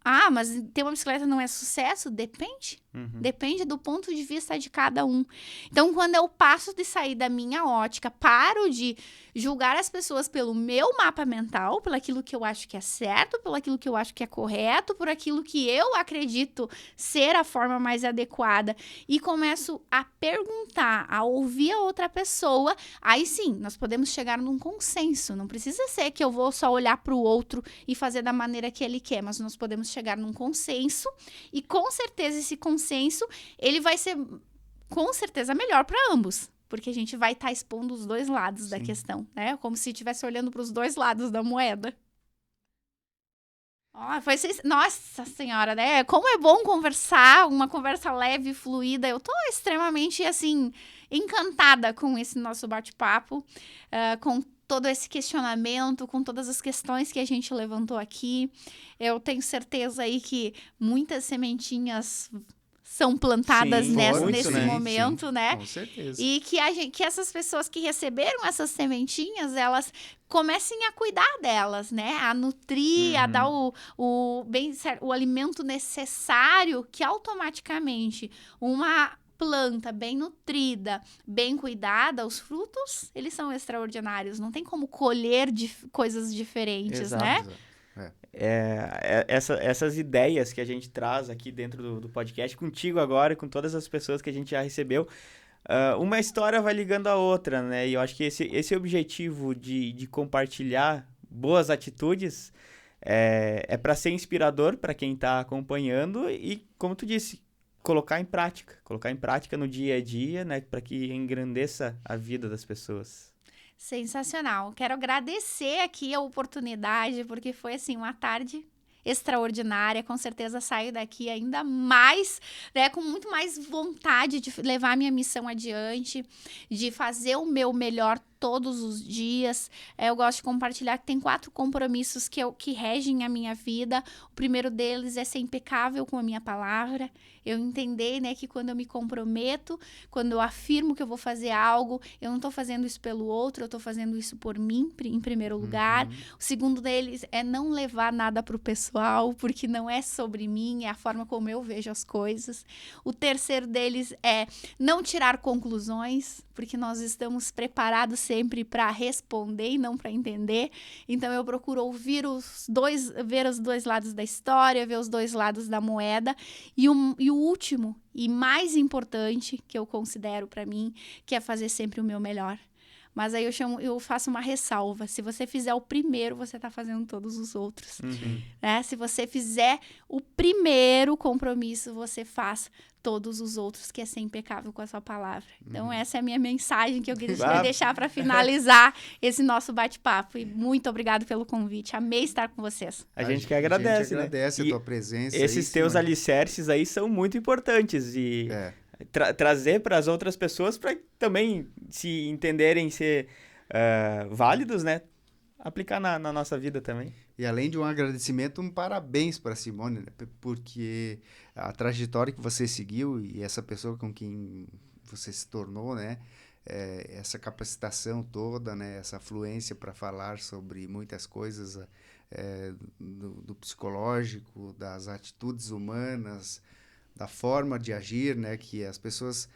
Ah, mas ter uma bicicleta não é sucesso? Depende. Depende do ponto de vista de cada um. Então, quando eu passo de sair da minha ótica, paro de julgar as pessoas pelo meu mapa mental, pelo aquilo que eu acho que é certo, pelo aquilo que eu acho que é correto, por aquilo que eu acredito ser a forma mais adequada, e começo a perguntar, a ouvir a outra pessoa, aí sim, nós podemos chegar num consenso. Não precisa ser que eu vou só olhar para o outro e fazer da maneira que ele quer, mas nós podemos chegar num consenso, e com certeza esse consenso, ele vai ser com certeza melhor para ambos, porque a gente vai estar expondo os dois lados da questão, né? Como se estivesse olhando para os dois lados da moeda. Nossa senhora, né? Como é bom conversar, uma conversa leve, fluida. Eu tô extremamente, assim, encantada com esse nosso bate-papo, com todo esse questionamento, com todas as questões que a gente levantou aqui. Eu tenho certeza aí que muitas sementinhas são plantadas nesse momento, né? Com certeza. E que essas pessoas que receberam essas sementinhas, elas comecem a cuidar delas, né? A nutrir, a dar o alimento necessário, que automaticamente uma planta bem nutrida, bem cuidada, os frutos, eles são extraordinários. Não tem como colher coisas diferentes, né? Essas ideias que a gente traz aqui dentro do podcast, contigo agora, com todas as pessoas que a gente já recebeu, uma história vai ligando a outra, né? E eu acho que esse objetivo de compartilhar boas atitudes é para ser inspirador para quem está acompanhando e, como tu disse, colocar em prática no dia a dia, né? Para que engrandeça a vida das pessoas. Sensacional. Quero agradecer aqui a oportunidade, porque foi, assim, uma tarde extraordinária. Com certeza saio daqui ainda mais, né, com muito mais vontade de levar a minha missão adiante, de fazer o meu melhor todos os dias. Eu gosto de compartilhar que tem 4 compromissos que regem a minha vida. O primeiro deles é ser impecável com a minha palavra. Eu entender, né, que quando eu me comprometo, quando eu afirmo que eu vou fazer algo, eu não estou fazendo isso pelo outro, eu estou fazendo isso por mim, em primeiro lugar. O segundo deles é não levar nada para o pessoal, porque não é sobre mim, é a forma como eu vejo as coisas. O terceiro deles é não tirar conclusões, porque nós estamos preparados sempre para responder e não para entender. Então, eu procuro ver os dois lados da história, ver os dois lados da moeda. E o último e mais importante que eu considero para mim, que é fazer sempre o meu melhor. Mas aí eu faço uma ressalva. Se você fizer o primeiro, você está fazendo todos os outros. Né? Se você fizer o primeiro compromisso, você faz todos os outros, que é ser impecável com a sua palavra. Então, essa é a minha mensagem que eu queria deixar para finalizar esse nosso bate-papo. E muito obrigado pelo convite. Amei estar com vocês. A gente que agradece, a gente agradece a tua presença. Esses teus alicerces aí são muito importantes. E trazer para as outras pessoas para também se entenderem ser válidos, né? Aplicar na nossa vida também. E além de um agradecimento, um parabéns para a Simone, né? Porque a trajetória que você seguiu e essa pessoa com quem você se tornou, né? Essa capacitação toda, né? Essa fluência para falar sobre muitas coisas do psicológico, das atitudes humanas, da forma de agir, né? Que as pessoas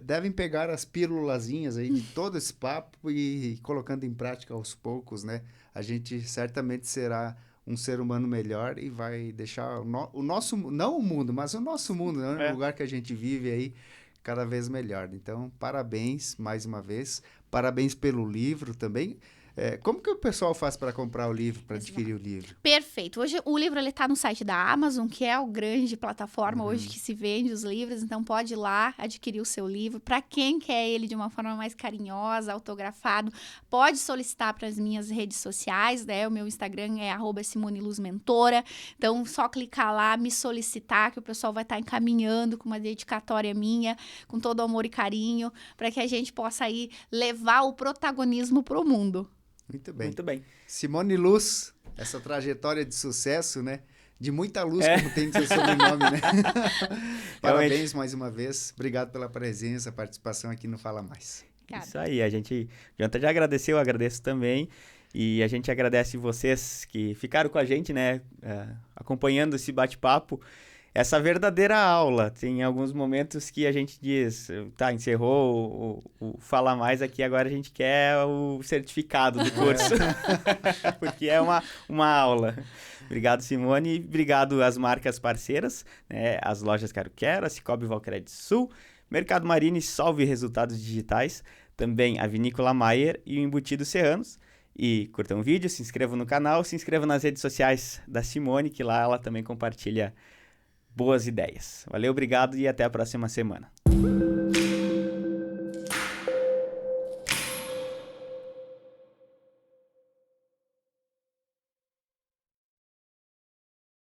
devem pegar as pílulazinhas aí de todo esse papo e colocando em prática aos poucos, né? A gente certamente será um ser humano melhor e vai deixar o nosso, não o mundo, mas o nosso mundo, né? O lugar que a gente vive aí, cada vez melhor. Então, parabéns mais uma vez. Parabéns pelo livro também. Como que o pessoal faz para comprar o livro, para adquirir o livro? Perfeito. Hoje o livro ele tá no site da Amazon, que é a grande plataforma hoje que se vende os livros, então pode ir lá adquirir o seu livro. Para quem quer ele de uma forma mais carinhosa, autografado, pode solicitar para as minhas redes sociais, né? O meu Instagram é @SimoneLuzMentora. Então só clicar lá, me solicitar, que o pessoal vai estar encaminhando com uma dedicatória minha, com todo amor e carinho, para que a gente possa aí levar o protagonismo pro mundo. Muito bem. Muito bem. Simone Luz, essa trajetória de sucesso, né? De muita luz, como tem no seu sobrenome, né? Parabéns mais uma vez. Obrigado pela presença, participação aqui no Fala Mais. Obrigada. Isso aí, a gente já agradeceu, eu agradeço também. E a gente agradece vocês que ficaram com a gente, né? Acompanhando esse bate-papo. Essa verdadeira aula. Tem alguns momentos que a gente diz, tá, encerrou o Fala Mais aqui, agora a gente quer o certificado do curso. Porque é uma aula. Obrigado, Simone. Obrigado às marcas parceiras, né? As lojas Quero Quero, a Cicobi Valcred Sul, Mercado Marine, Solve Resultados Digitais, também a Vinícola Maier e o Embutido Serranos. E curtam o vídeo, se inscrevam no canal, se inscrevam nas redes sociais da Simone, que lá ela também compartilha boas ideias. Valeu, obrigado e até a próxima semana.